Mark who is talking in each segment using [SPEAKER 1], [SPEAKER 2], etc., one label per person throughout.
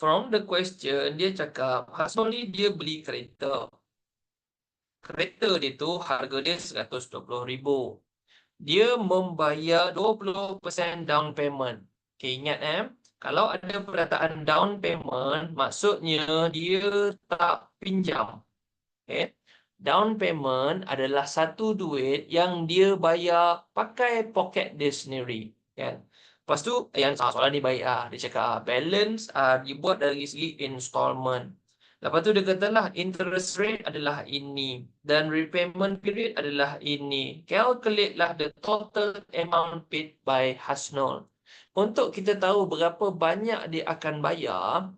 [SPEAKER 1] from the question, dia cakap, Hasnul ni dia beli kereta. Kereta dia tu harga dia 120,000. Dia membayar 20% down payment. Okay, ingat kalau ada perkataan down payment, maksudnya dia tak pinjam. Okay. Down payment adalah satu duit yang dia bayar pakai poket dia sendiri. Kan? Lepas tu, yang soalan ni baik lah. Dia cakap balance dibuat dari segi installment. Lepas tu dia katalah interest rate adalah ini dan repayment period adalah ini. Calculate lah the total amount paid by Hasnul. Untuk kita tahu berapa banyak dia akan bayar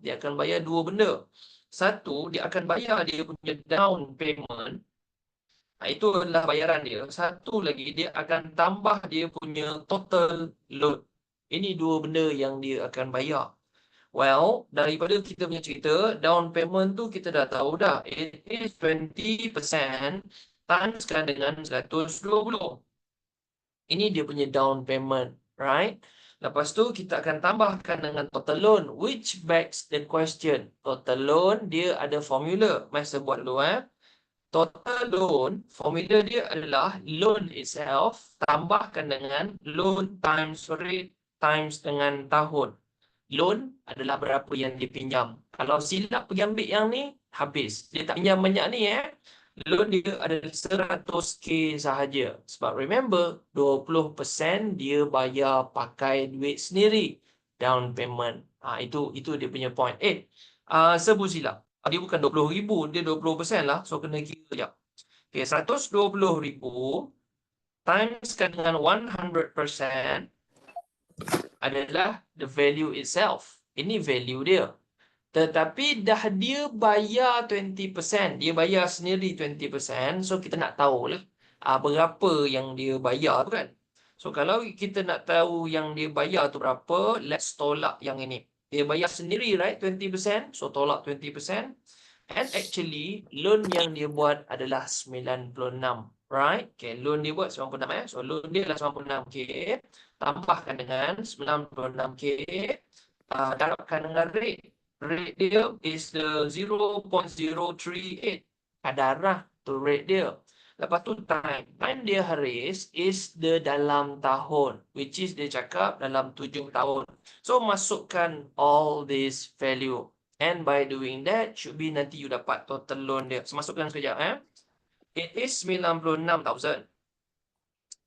[SPEAKER 1] dua benda. Satu, dia akan bayar dia punya down payment. Itu adalah bayaran dia. Satu lagi, dia akan tambah dia punya total loan. Ini dua benda yang dia akan bayar. Well, daripada kita punya cerita, down payment tu kita dah tahu dah. It is 20% timeskan dengan 120. Ini dia punya down payment, right? Lepas tu kita akan tambahkan dengan total loan, which begs the question. Total loan dia ada formula. Masa buat dulu Total loan, formula dia adalah loan itself tambahkan dengan loan times rate times dengan tahun. Loan adalah berapa yang dipinjam. Kalau silap pergi ambil yang ni, habis. Dia tak pinjam banyak ni Loan dia adalah 100k sahaja. Sebab remember, 20% dia bayar pakai duit sendiri. Down payment. Itu dia punya point. Sebut silap. Dia bukan 20,000, dia 20% lah. So, kena kira sekejap. Okay, 120,000 timeskan dengan 100% adalah the value itself. Ini value dia. Tetapi dah dia bayar 20%. Dia bayar sendiri 20%. So, kita nak tahulah berapa yang dia bayar tu kan. So, kalau kita nak tahu yang dia bayar tu berapa, let's tolak yang ini. Dia bayar sendiri, right? 20%. So, tolak 20%. And actually, loan yang dia buat adalah 96. Right? Okay, loan dia buat 96 So, loan dia adalah 96k. Tambahkan dengan 96k. Darabkan dengan rate. Rate dia is the 0.038. Kadarah tu rate dia. Lepas tu time. Time dia Haris is the dalam tahun. Which is dia cakap dalam 7 tahun. So, masukkan all this value. And by doing that, should be nanti you dapat total loan dia. So, masukkan sekejap It is 96,000.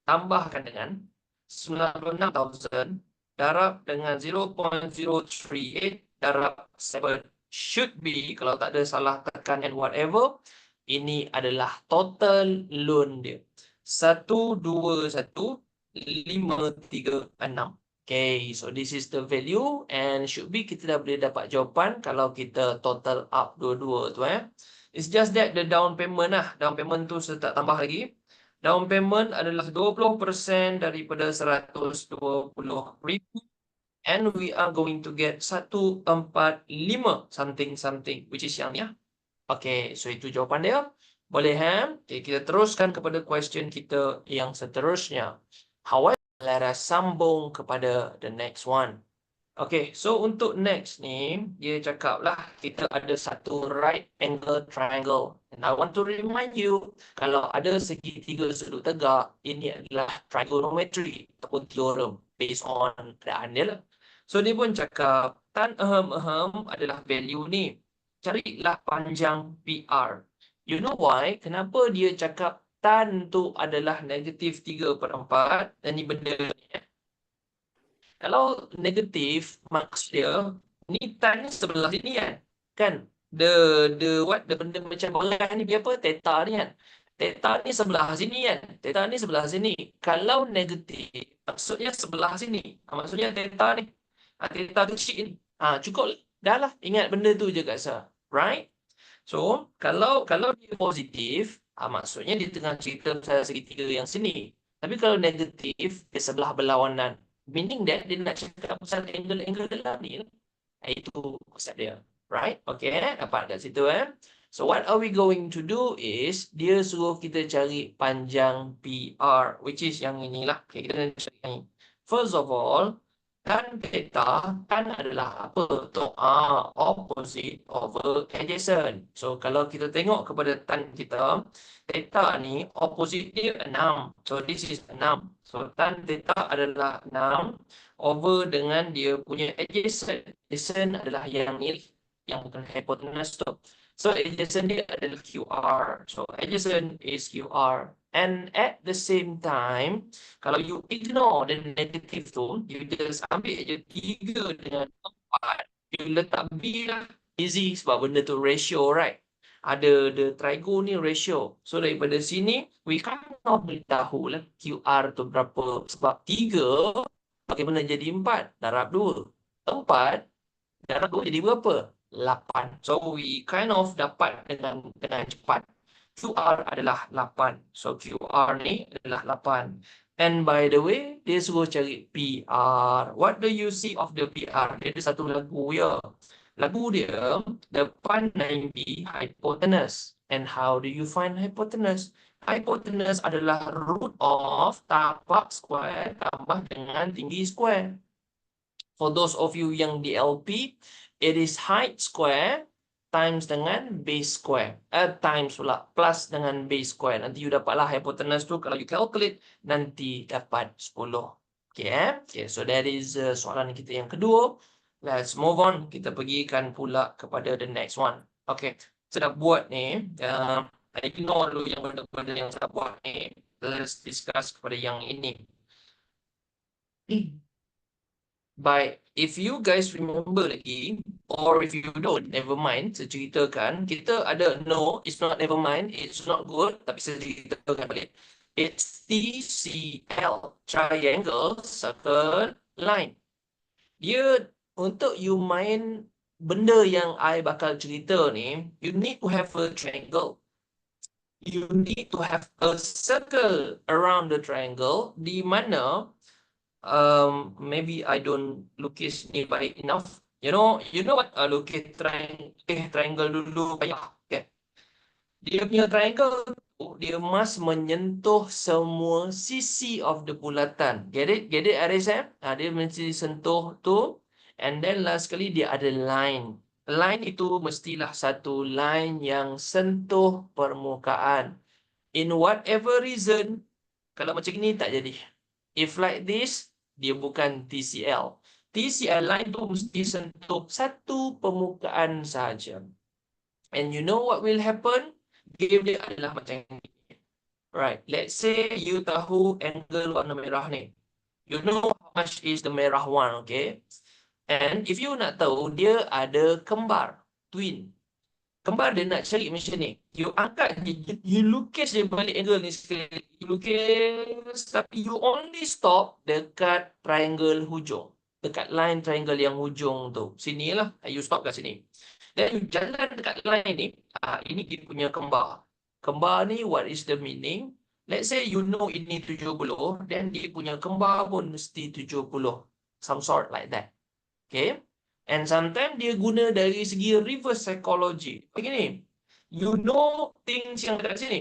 [SPEAKER 1] Tambahkan dengan 96,000 darab dengan 0.038 darab 7 should be, kalau tak ada salah tekan and whatever, ini adalah total loan dia. 121,536. Okay, so this is the value and should be kita dah boleh dapat jawapan kalau kita total up dua-dua tu It's just that the down payment Down payment tu saya tak tambah lagi. Down payment adalah 20% daripada 120,000 and we are going to get 145 something which is yang ni Okay, so itu jawapan dia. Boleh Okay, kita teruskan kepada question kita yang seterusnya. However, let us sambung kepada the next one. Okay, so untuk next ni, dia cakap lah kita ada satu right angle triangle. And I want to remind you, kalau ada segitiga sudut tegak, ini adalah trigonometry ataupun theorem based on keadaan dia lah. So, dia pun cakap, tan ahem adalah value ni. Carilah panjang PR. You know why? Kenapa dia cakap tan tu adalah negatif 3/4 dan ni benda ni Kalau negatif, maksud dia, ni tan ni sebelah sini kan? The benda macam bola ni dia apa? Theta ni kan? Theta ni sebelah sini kan? Theta ni sebelah sini. Kalau negatif, maksudnya sebelah sini. Maksudnya theta ni. Theta kecil ni. Cukup dah lah. Ingat benda tu je kat saya. Right? So, kalau dia positif, maksudnya dia tengah cerita pasal segitiga yang sini. Tapi kalau negatif, dia sebelah berlawanan. Meaning that dia nak cakap pasal angle dalam ni. Itu konsep dia. Right? Okay, dapat kat situ So, what are we going to do is, dia suruh kita cari panjang PR, which is yang inilah. Okay, kita nak cari yang ini. First of all, Tan theta, tan adalah apa tu? Opposite over adjacent. So kalau kita tengok kepada tan kita, theta ni opposite dia 6. So this is 6. So tan theta adalah 6 over dengan dia punya adjacent. Adjacent adalah yang ni, yang bukan hypotenuse tu. So adjacent dia adalah QR. So adjacent is QR. And at the same time, kalau you ignore the negative tu, you just ambil je 3 dengan 4, you letak B lah. Easy sebab benda tu ratio, right? Ada the trigo ni ratio. So daripada sini, we kind of boleh tahu lah QR tu berapa. Sebab 3, bagaimana jadi 4? Darab 2. 4, darab 2 jadi berapa? 8. So we kind of dapat dengan cepat. QR adalah 8. So QR ni adalah 8. And by the way, dia suruh cari PR. What do you see of the PR? Dia ada satu lagu ya. Lagu dia, depan 9B hypotenuse. And how do you find hypotenuse? Hypotenuse adalah root of tapak square tambah dengan tinggi square. For those of you yang di LP, it is height square times dengan base square. Times pula, plus dengan base square. Nanti you dapatlah hypotenuse tu, kalau you calculate, nanti dapat 10. Okay, okay, so that is soalan kita yang kedua. Let's move on. Kita pergikan pula kepada the next one. Okay, saya dah buat ni. Ignore dulu yang benda-benda yang saya buat ni. Let's discuss kepada yang ini. But if you guys remember lagi, or if you don't, never mind, saya ceritakan, kita ada no, it's not never mind, it's not good, tapi saya ceritakan balik. It's TCL, triangle, circle, line. Dia, untuk you main benda yang I bakal cerita ni, you need to have a triangle. You need to have a circle around the triangle, di mana maybe I don't lukis ni baik enough. You know what? Lukis triangle dulu payah. Okay. Dia punya triangle tu, dia must menyentuh semua sisi of the bulatan. Get it? Get it, Arisam? Dia mesti sentuh tu. And then last kali dia ada line. Line itu mestilah satu line yang sentuh permukaan. In whatever reason, kalau macam ni tak jadi. If like this, dia bukan TCL. TCL line tu mesti sentuh satu permukaan sahaja. And you know what will happen? Game dia adalah macam ni. Right, let's say you tahu angle warna merah ni. You know how much is the merah one, okay? And if you nak tahu, dia ada kembar, twin. Kembar dia nak cari macam ni. You angkat, you lukis je balik angle ni sekali. You lukis, tapi you only stop dekat triangle hujung. Dekat line triangle yang hujung tu. Sini lah, you stop kat sini. Dan you jalan dekat line ni, ini dia punya kembar. Kembar ni, what is the meaning? Let's say you know ini 70, then dia punya kembar pun mesti 70. Some sort like that. Okay? And sometimes dia guna dari segi reverse psychology. Begini, you know things yang dekat sini.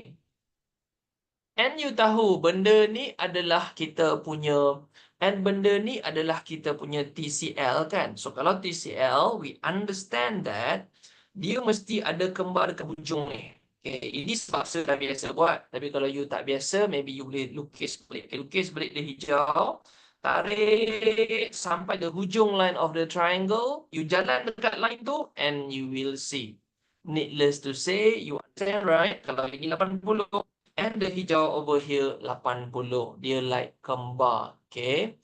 [SPEAKER 1] And you tahu benda ni adalah kita punya, and benda ni adalah kita punya TCL kan. So kalau TCL, we understand that dia mesti ada kembar dekat hujung ni. Okay, ini sebab saya dah biasa buat. Tapi kalau you tak biasa, maybe you boleh lukis balik. Okay, lukis balik dia hijau. Tarik sampai ke hujung line of the triangle. You jalan dekat line tu and you will see. Needless to say, you understand, right? Kalau ini 80 and the hijau over here 80. Dia like kembar. Okay.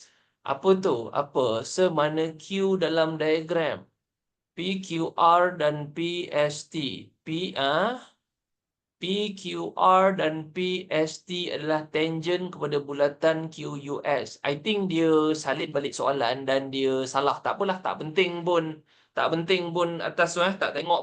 [SPEAKER 1] Apa tu? Apa? Semana Q dalam diagram? PQR dan PST. PQR dan PST adalah tangent kepada bulatan QUS. I think dia salin balik soalan dan dia salah. Tak apalah, tak penting pun. Tak penting pun atas tu, tak tengok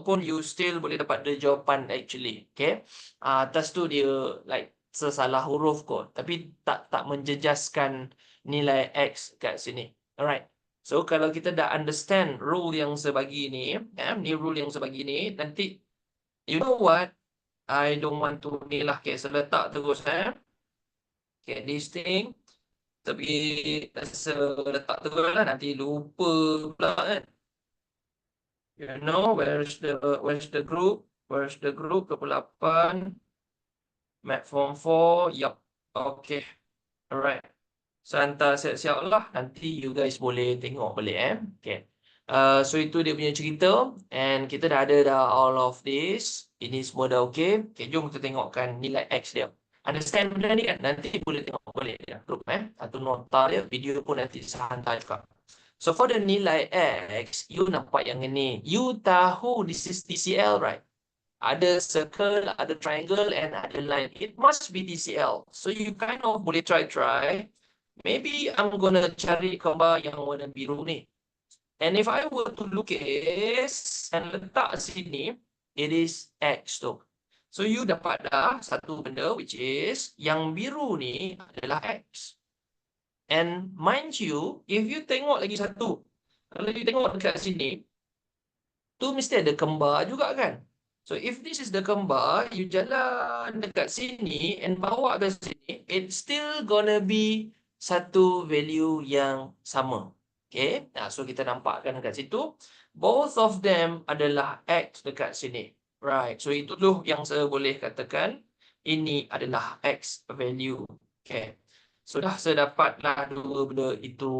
[SPEAKER 1] pun you still boleh dapat the jawapan actually. Okay? Atas tu dia like sesalah huruf kot. Tapi tak menjejaskan nilai X kat sini. Alright. So kalau kita dah understand rule yang sebagi ni, ni rule yang sebagi ni, nanti you know what? I don't want to ni lah. Okay, saya letak terus. Okay, this thing. Tapi rasa letak tu lah, nanti lupa pula kan. You know, where's the group? Where's the group 28? Mat Form 4. Yup. Okay. Alright. So, hantar siap-siap lah. Nanti you guys boleh tengok balik Okay. So, itu dia punya cerita. And kita dah ada dah all of this. Ini semua dah okay. Okay, jom kita tengokkan nilai X dia. Understand benda ni kan? Nanti boleh tengok balik dia. Group atau nota dia. Video pun nanti saya hantar juga. So, for the nilai X, you nampak yang ini. You tahu this is TCL, right? Ada circle, ada triangle, and ada line. It must be TCL. So, you kind of boleh try. Maybe I'm gonna cari gambar yang warna biru ni. And if I were to look at this and letak sini, it is X tu. So, you dapat dah satu benda which is yang biru ni adalah X. And mind you, if you tengok lagi satu, kalau you tengok dekat sini, tu mesti ada kembar juga kan? So, if this is the kembar, you jalan dekat sini and bawa ke sini, it's still gonna be satu value yang sama. Okay? Nah, so, kita nampakkan dekat situ. Both of them adalah X dekat sini. Right. So, itu tu yang saya boleh katakan. Ini adalah X value. Okay. Sudah saya dapatlah dua benda itu.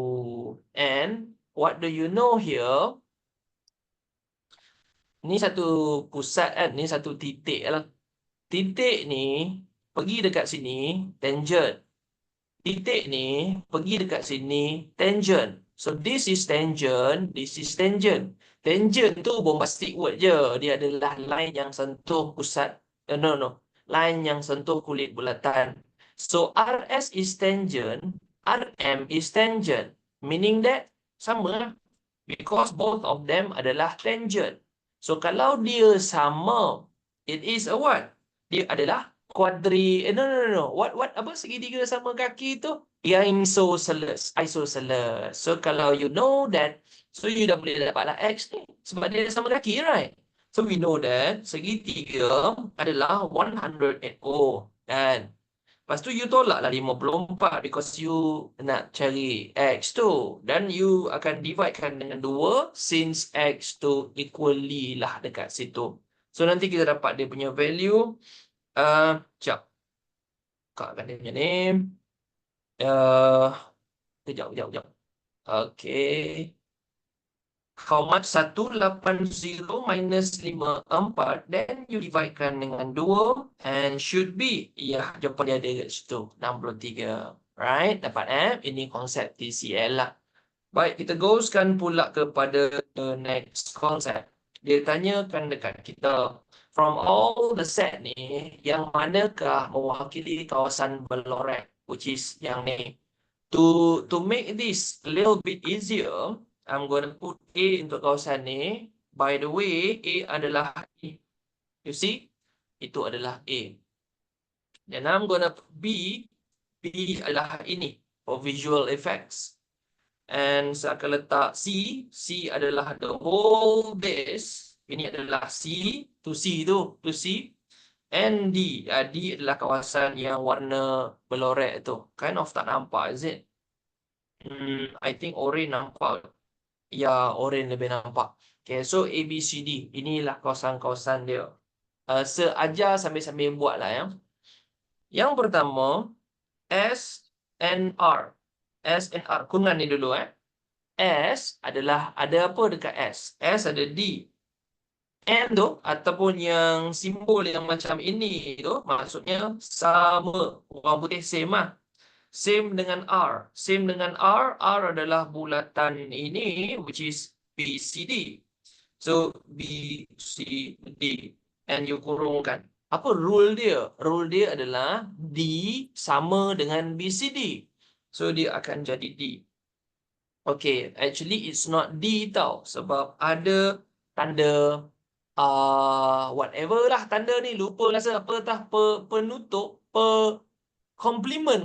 [SPEAKER 1] And what do you know here? Ni satu pusat kan, ni satu titik lah. Titik ni pergi dekat sini, tangent. Titik ni pergi dekat sini, tangent. So this is tangent, this is tangent. Tangent tu bombastic word je. Dia adalah line yang sentuh pusat. No. Line yang sentuh kulit bulatan. So RS is tangent, RM is tangent. Meaning that sama lah. Because both of them adalah tangent. So kalau dia sama, it is a what? Dia adalah no. What apa segitiga sama kaki tu? Isosceles. So kalau you know that, so you dah boleh dapatlah X ni sebab dia sama kaki, right? So we know that segitiga adalah 180 kan? Lepas tu you tolaklah 54 because you nak cari X tu. Dan you akan dividekan dengan 2 since X tu equally lah dekat situ. So nanti kita dapat dia punya value. Sekejap. Bukakan dia punya name. Kejap. Okay. How much? 180 minus 54. Then you dividekan dengan 2. And should be. Ya, jawapan dia ada kat situ. 63. Right? Dapat Ini konsep TCL lah. Baik, kita goeskan pula kepada the next concept. Dia tanyakan dekat kita. From all the set ni, yang manakah mewakili kawasan Ballarat? Which is yang ni. To make this a little bit easier, I'm going to put A untuk kawasan ni. By the way, A adalah ini. You see? Itu adalah A. Dan I'm going to put B. B adalah ini. For visual effects. And saya akan letak C. C adalah the whole base. Ini adalah C. To C tu. To C. And D. D adalah kawasan yang warna berloret tu. Kind of tak nampak, is it? I think orange nampak. Ya, orange lebih nampak. Okay, so A, B, C, D. Inilah kawasan-kawasan dia. Seajar sambil-sambil buat lah ya. Yang pertama, S and R. S and R. Kungan ni dulu S adalah, ada apa dekat S? S ada D. N tu, ataupun yang simbol yang macam ini tu, maksudnya sama. Orang putih same lah. Same dengan R. Same dengan R. R adalah bulatan ini, which is BCD. So, BCD. And you kurungkan. Apa rule dia? Rule dia adalah D sama dengan BCD. So, dia akan jadi D. Okay, actually it's not D tau. Sebab ada tanda whatever lah tanda ni. Lupa rasa apa tah penutup, complement.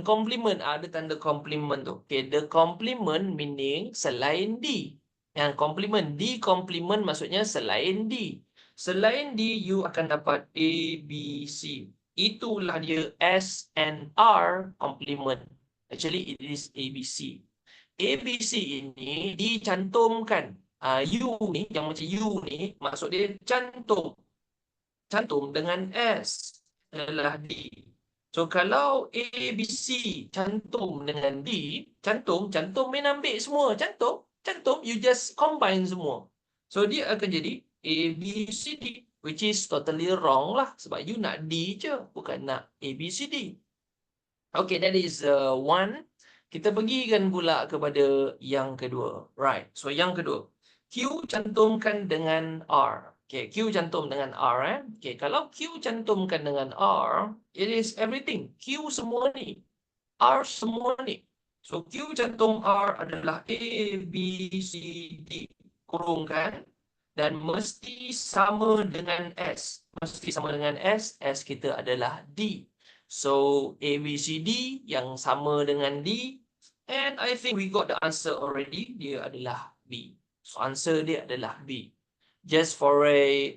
[SPEAKER 1] Ada tanda complement tu. Okay, the complement meaning selain D. Yang complement, D complement maksudnya selain D. Selain D, you akan dapat A, B, C. Itulah dia S and R complement. Actually, it is ABC. ABC ini dicantumkan. U ni, yang macam U ni, maksud dia cantum. Cantum dengan S adalah D. So, kalau ABC cantum dengan D, cantum main ambil semua. Cantum, you just combine semua. So, dia akan jadi ABCD, which is totally wrong lah. Sebab you nak D je, bukan nak ABCD. Okay, that is one. Kita pergikan pula kepada yang kedua. Right, so yang kedua. Q cantumkan dengan R. Okay, Q cantum dengan R. Okay, kalau Q cantumkan dengan R, it is everything. Q semua ni. R semua ni. So, Q cantum R adalah A, B, C, D. Kurungkan. Dan mesti sama dengan S. Mesti sama dengan S. S kita adalah D. So, A, B, C, D yang sama dengan D. And I think we got the answer already. Dia adalah B. So, answer dia adalah B. Just for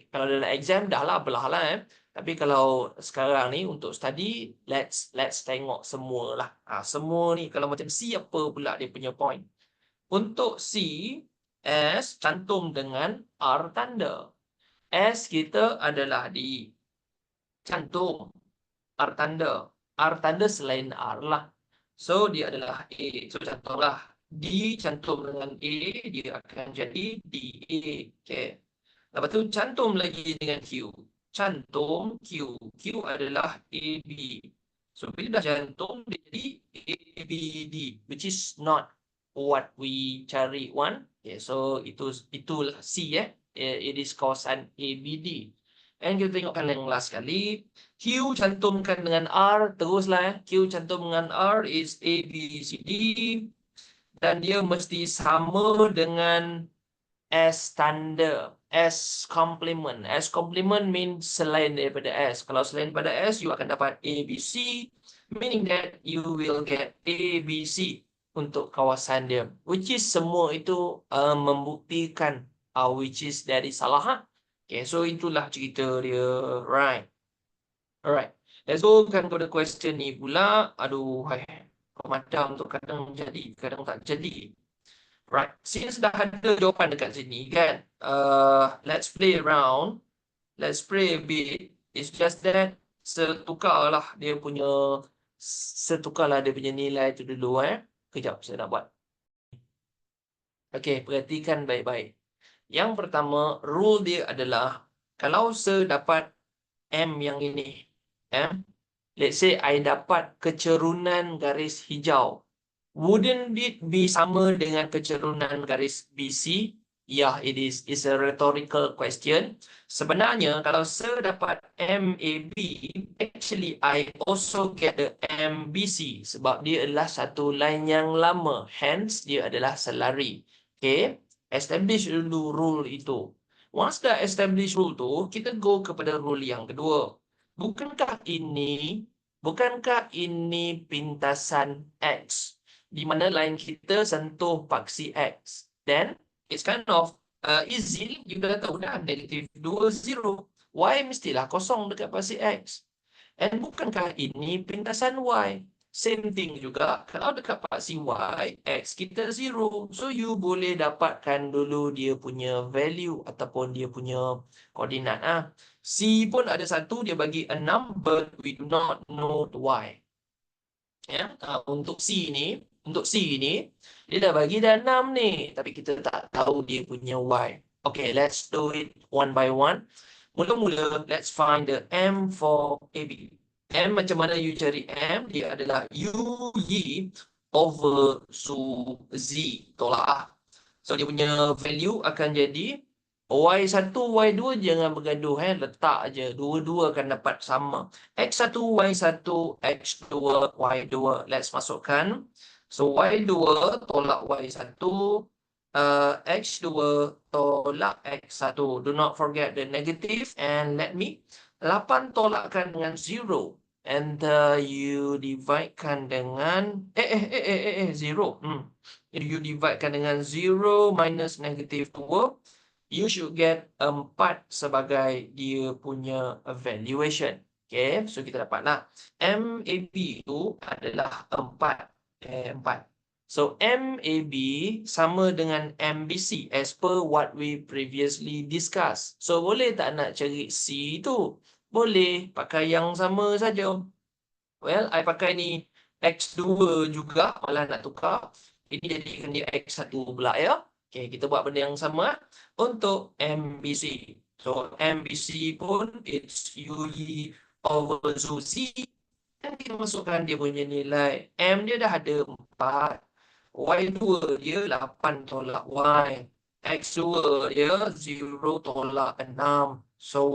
[SPEAKER 1] kalau dalam exam, dah lah belah lah. Tapi kalau sekarang ni untuk study, let's tengok semua lah. Semua ni, kalau macam C, apa pula dia punya point? Untuk C, S cantum dengan R tanda. S kita adalah di cantum. R tanda. R tanda selain R lah. So, dia adalah A. So, cantumlah. D cantum dengan A, dia akan jadi DA. Okay. Lepas tu, cantum lagi dengan Q. Cantum Q. Q adalah AB. So, bila dah cantum, dia jadi ABD. Which is not what we cari one. Okay, so, itulah C. It is kawasan ABD. And kita tengokkan yang last kali. Q cantumkan dengan R. Teruslah. Q cantum dengan R is ABCD. Dan dia mesti sama dengan S tanda. S complement. S complement means selain daripada S. Kalau selain daripada S, you akan dapat ABC. Meaning that you will get ABC untuk kawasan dia. Which is semua itu membuktikan which is dari salah. Okay, so itulah cerita dia. Right. Alright. Let's go kepada question ni pula. Aduh, pemadam tu kadang jadi, kadang tak jadi. Right. Since dah ada jawapan dekat sini kan. Let's play around. Let's play a bit. It's just that setukarlah dia punya nilai tu dulu. Kejap saya nak buat. Okay, perhatikan baik-baik. Yang pertama, rule dia adalah kalau saya dapat M yang ini. Let's say I dapat kecerunan garis hijau. Wouldn't it be sama dengan kecerunan garis BC? Yeah, it is. It's a rhetorical question. Sebenarnya, kalau saya dapat MAB, actually I also get the MBC. Sebab dia adalah satu line yang lama. Hence, dia adalah selari. Okay? Establish dulu rule itu. Once dah establish rule tu, kita go kepada rule yang kedua. Bukankah ini pintasan X? Di mana line kita sentuh paksi X. Then, it's kind of easy. You dah tahu dah, negative 2, 0. Y mestilah kosong dekat paksi X. And bukankah ini pintasan Y? Same thing juga. Kalau dekat paksi Y, X kita 0. So, you boleh dapatkan dulu dia punya value ataupun dia punya koordinat. C pun ada 1, dia bagi 6, but we do not know Y. Untuk C ni, dia dah bagi dah 6 ni. Tapi kita tak tahu dia punya Y. Okay, let's do it one by one. Mula-mula, let's find the M for AB. M macam mana you cari M? Dia adalah UI over Z. Tolak. So, dia punya value akan jadi Y1, Y2 jangan bergaduh. Letak aja. Dua-dua akan dapat sama. X1, Y1, X2, Y2. Let's masukkan. So, Y2 tolak Y1. X2 tolak X1. Do not forget the negative. And let me 8 tolakkan dengan 0. And you dividekan dengan 0. You dividekan dengan 0 minus negative 2. You should get 4 sebagai dia punya valuation. Okay, so kita dapatlah MAB itu adalah 4. 4. So, MAB sama dengan MBC as per what we previously discussed. So, boleh tak nak cari C tu? Boleh, pakai yang sama saja. Well, I pakai ni X2 juga, malah nak tukar. Ini jadikan dia X1 pula ya. Okay, kita buat benda yang sama untuk MBC. So, MBC pun it's UE over Z. Dan kita masukkan dia punya nilai. M dia dah ada 4. Y2 dia 8 tolak Y. X2 dia 0 tolak 6. So,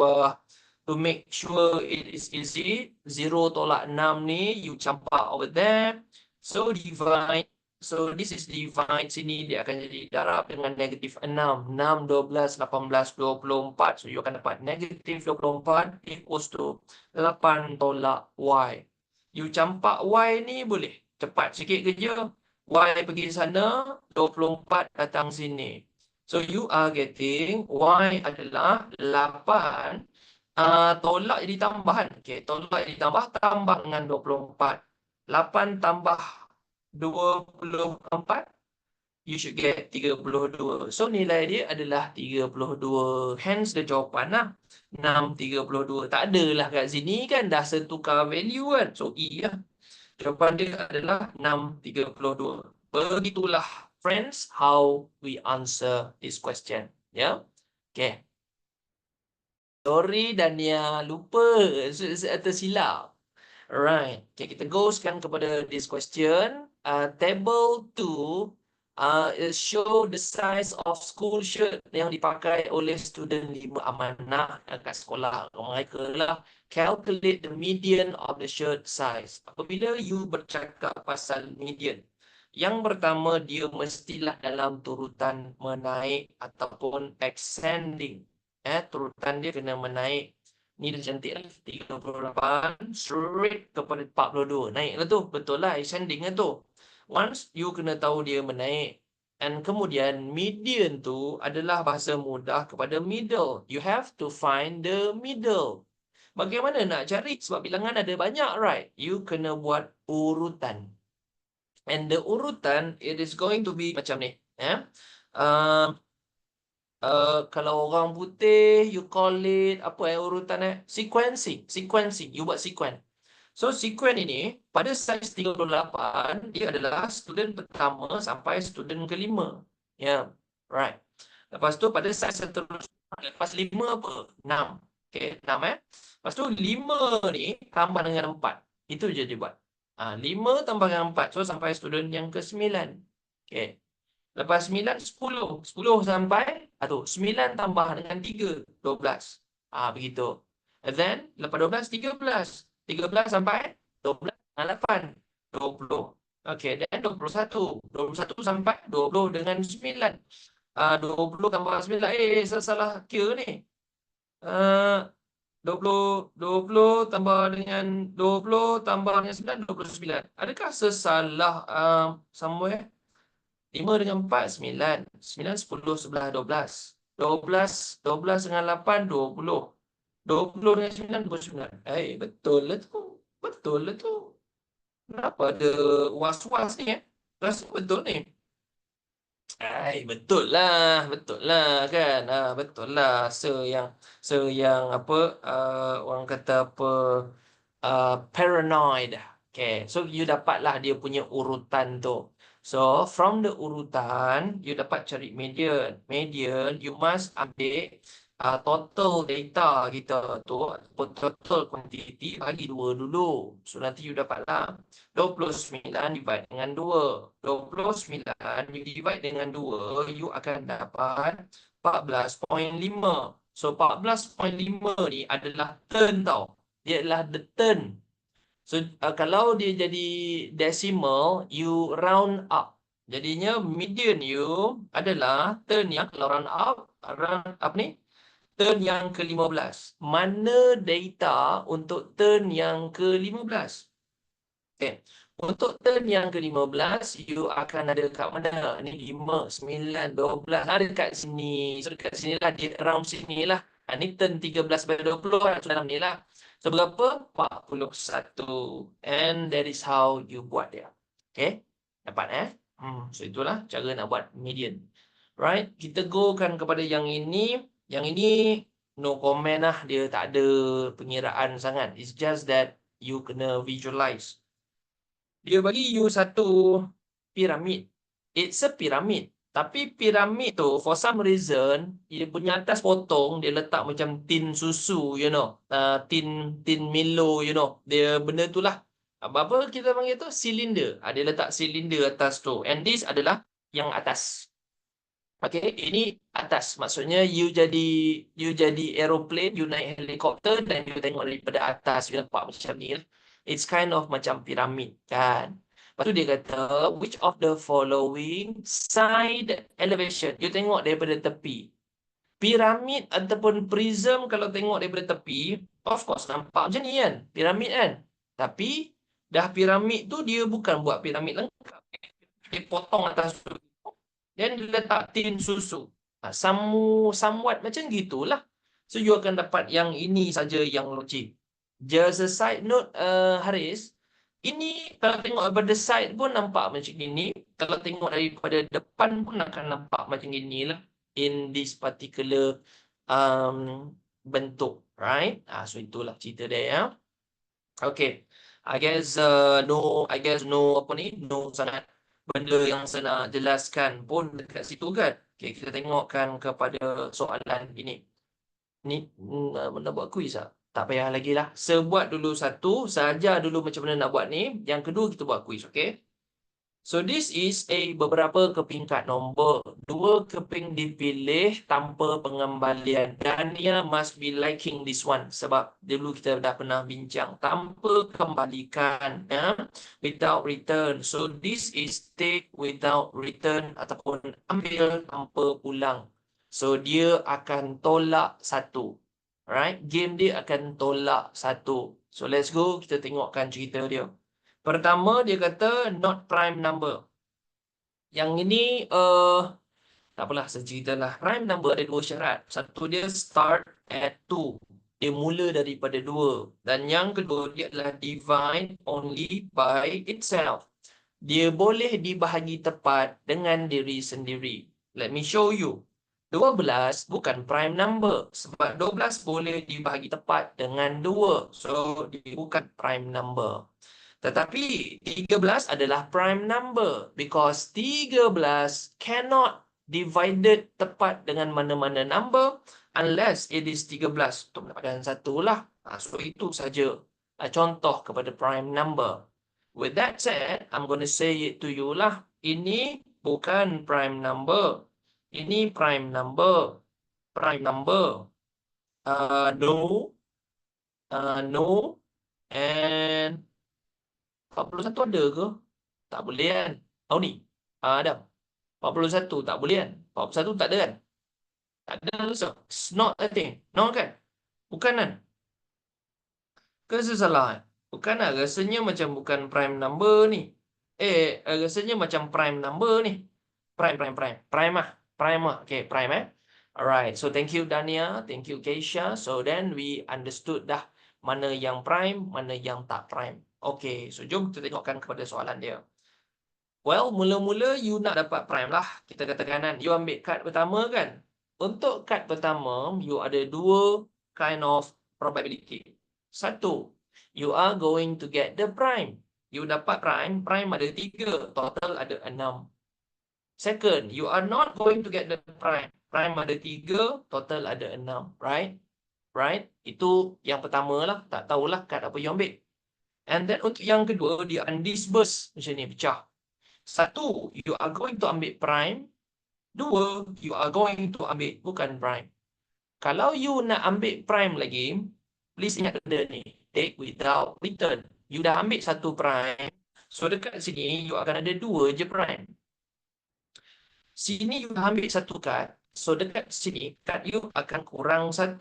[SPEAKER 1] to make sure it is easy, 0 tolak 6 ni, you campak over there. So, divide. So, this is divide. Sini dia akan jadi darab dengan negatif 6. 6, 12, 18, 24. So, you akan dapat negatif 24 equals to 8 tolak Y. You campak Y ni boleh. Cepat sikit kerja. Y pergi sana, 24 datang sini. So, you are getting Y adalah 8 tolak jadi tambahan. Okay, tolak jadi tambah dengan 24. 8 tambah 24, you should get 32. So, nilai dia adalah 32. Hence, the jawapan lah. 632. Tak adalah kat sini kan. Dah setukar value kan. So, E lah. Jawapan dia adalah 632. Begitulah, friends, how we answer this question. Ya. Okay. Sorry Dania, lupa. Tersilap. Alright. Okay, kita go sekarang kepada this question. Table 2 show the size of school shirt yang dipakai oleh student 5 amanah dekat sekolah mereka lah. Calculate the median of the shirt size. Apabila you bercakap pasal median, yang pertama dia mestilah dalam turutan menaik ataupun ascending. Turutan dia kena menaik. Ni dah cantik lah. 38 straight kepada 42. Naik lah tu. Betul lah. Ascending lah tu. Once you kena tahu dia menaik. And kemudian median tu adalah bahasa mudah kepada middle. You have to find the middle. Bagaimana nak cari? Sebab bilangan ada banyak, right? You kena buat urutan. And the urutan, it is going to be macam ni. Kalau orang putih, you call it, apa urutan sequencing. Sequencing. You buat sequence. So, sequence ini, pada saiz 38, dia adalah student pertama sampai student kelima. Ya, right. Lepas tu, pada saiz seterusnya, lepas 5 apa? 6. Okay, 6 Lepas tu, 5 ni tambah dengan 4. Itu je dia buat. 5 tambah dengan 4. So, sampai student yang ke-9. Okay. Lepas 9, 10. 10 sampai, 9 tambah dengan 3, 12. Begitu. And then, lepas 12, 13. 13 sampai 12 dengan 8, 20. Okay, then 21. 21 sampai 20 dengan 9. 20 tambah 9. Salah kira ni. 20 tambah dengan 20 tambah dengan 9, 29. Adakah sesalah somewhere? 5 dengan 4, 9. 9, 10, 11, 12. 12 dengan 8, 20. 20 dengan 9, 29. Betul lah tu. Betul lah tu. Kenapa ada was-was ni Rasa betul ni. Betul lah. Betul lah kan. Betul lah. Yang apa, orang kata apa, paranoid. Okay. So, you dapatlah dia punya urutan tu. So, from the urutan, you dapat cari median. Median, you must update total data kita tu, total quantity bagi 2 dulu. So, nanti you dapatlah 29 divide dengan 2. 29 you divide dengan 2, you akan dapat 14.5. So, 14.5 ni adalah turn tau. Dia adalah the turn. So, kalau dia jadi decimal, you round up. Jadinya, median you adalah turn yang, kalau round up ni, turn yang ke-15. Mana data untuk turn yang ke-15? Okay. Untuk turn yang ke-15, you akan ada kat mana? Ni 5, 9, 12. Ada kat sini. So, dekat sini lah. Around sini lah. Ni turn 13/20 lah. So, dalam ni lah. So, berapa? 41. And that is how you buat dia. Okay. Dapat So itulah cara nak buat median. Right? Kita gokan kepada yang ini. Yang ini no comment lah. Dia tak ada pengiraan sangat. It's just that you kena visualize. Dia bagi you satu piramid. It's a pyramid. Tapi piramid tu, for some reason, dia punya atas potong, dia letak macam tin susu, you know. Tin Milo, you know. Dia benda tu lah. Apa kita panggil tu? Silinder. Dia letak silinder atas tu. And this adalah yang atas. Okay, ini atas. Maksudnya you jadi aeroplane, you naik helikopter dan you tengok daripada atas, you nampak macam ni. It's kind of macam piramid, kan? Lepas tu dia kata, which of the following side elevation? You tengok daripada tepi. Piramid ataupun prism kalau tengok daripada tepi, of course nampak macam ni kan? Piramid kan? Tapi, dah piramid tu dia bukan buat piramid lengkap. Dia potong atas tu. Dan dia letak tin susu. Somewhat macam gitulah. So, you akan dapat yang ini saja yang logik. Just a side note, Haris. Ini kalau tengok daripada side pun nampak macam ini. Kalau tengok daripada depan pun akan nampak macam inilah. In this particular bentuk. Right? So, itulah cerita dia ya. Okay. I guess no apa ni? No sangat benda yang saya nak jelaskan pun dekat situ kan. Okay, kita tengokkan kepada soalan ini. Ni mana buat kuis tak? Tak payah lagi lah. Sebuat dulu satu, saja dulu macam mana nak buat ni. Yang kedua kita buat kuis, okay? So this is beberapa keping kad nombor. 2 keping dipilih tanpa pengembalian. Dan dia must be liking this one. Sebab dulu kita dah pernah bincang. Tanpa kembalikan. Without return. So this is take without return. Ataupun ambil tanpa pulang. So dia akan tolak satu. Alright. Game dia akan tolak satu. So let's go. Kita tengokkan cerita dia. Pertama, dia kata not prime number. Yang ini, tak apalah, saya ceritalah. Prime number ada 2 syarat. Satu dia start at 2. Dia mula daripada 2. Dan yang kedua, dia adalah divide only by itself. Dia boleh dibahagi tepat dengan diri sendiri. Let me show you. 12 bukan prime number. Sebab 12 boleh dibahagi tepat dengan 2. So, dia bukan prime number. Tetapi 13 adalah prime number because 13 cannot divided tepat dengan mana-mana number unless it is 13. Untuk mendapatkan satu lah. So itu saja contoh kepada prime number. With that said, I'm going to say it to you lah. Ini bukan prime number. Ini prime number. Prime number. No. No. And 41 ada ke? Tak boleh kan? Oh ni. Adam. 41 tak boleh kan? 41 tak ada kan? Tak ada. So, it's not a thing. No kan? Bukan kan? Ke saya salah kan? Bukan lah. Rasanya macam bukan prime number ni. Rasanya macam prime number ni. Prime. Prime lah. Prime lah. Okay, prime Alright. So, thank you Dania. Thank you Keisha. So, then we understood dah mana yang prime, mana yang tak prime. Okay, so jom kita tengokkan kepada soalan dia. Well, mula-mula you nak dapat prime lah. Kita katakan kan, you ambil kad pertama kan. Untuk kad pertama, you ada 2 kind of probability. Satu, you are going to get the prime. You dapat prime ada 3, total ada 6. Second, you are not going to get the prime. Prime ada 3, total ada 6, right? Right? Itu yang pertama lah. Tak tahulah kad apa you ambil. And then untuk yang kedua, dia undisburse. Macam ni, pecah. Satu, you are going to ambil prime. 2, you are going to ambil bukan prime. Kalau you nak ambil prime lagi, please ingat benda ni. Take without return. You dah ambil satu prime. So dekat sini, you akan ada 2 je prime. Sini you dah ambil satu kad. So dekat sini, kad you akan kurang 1.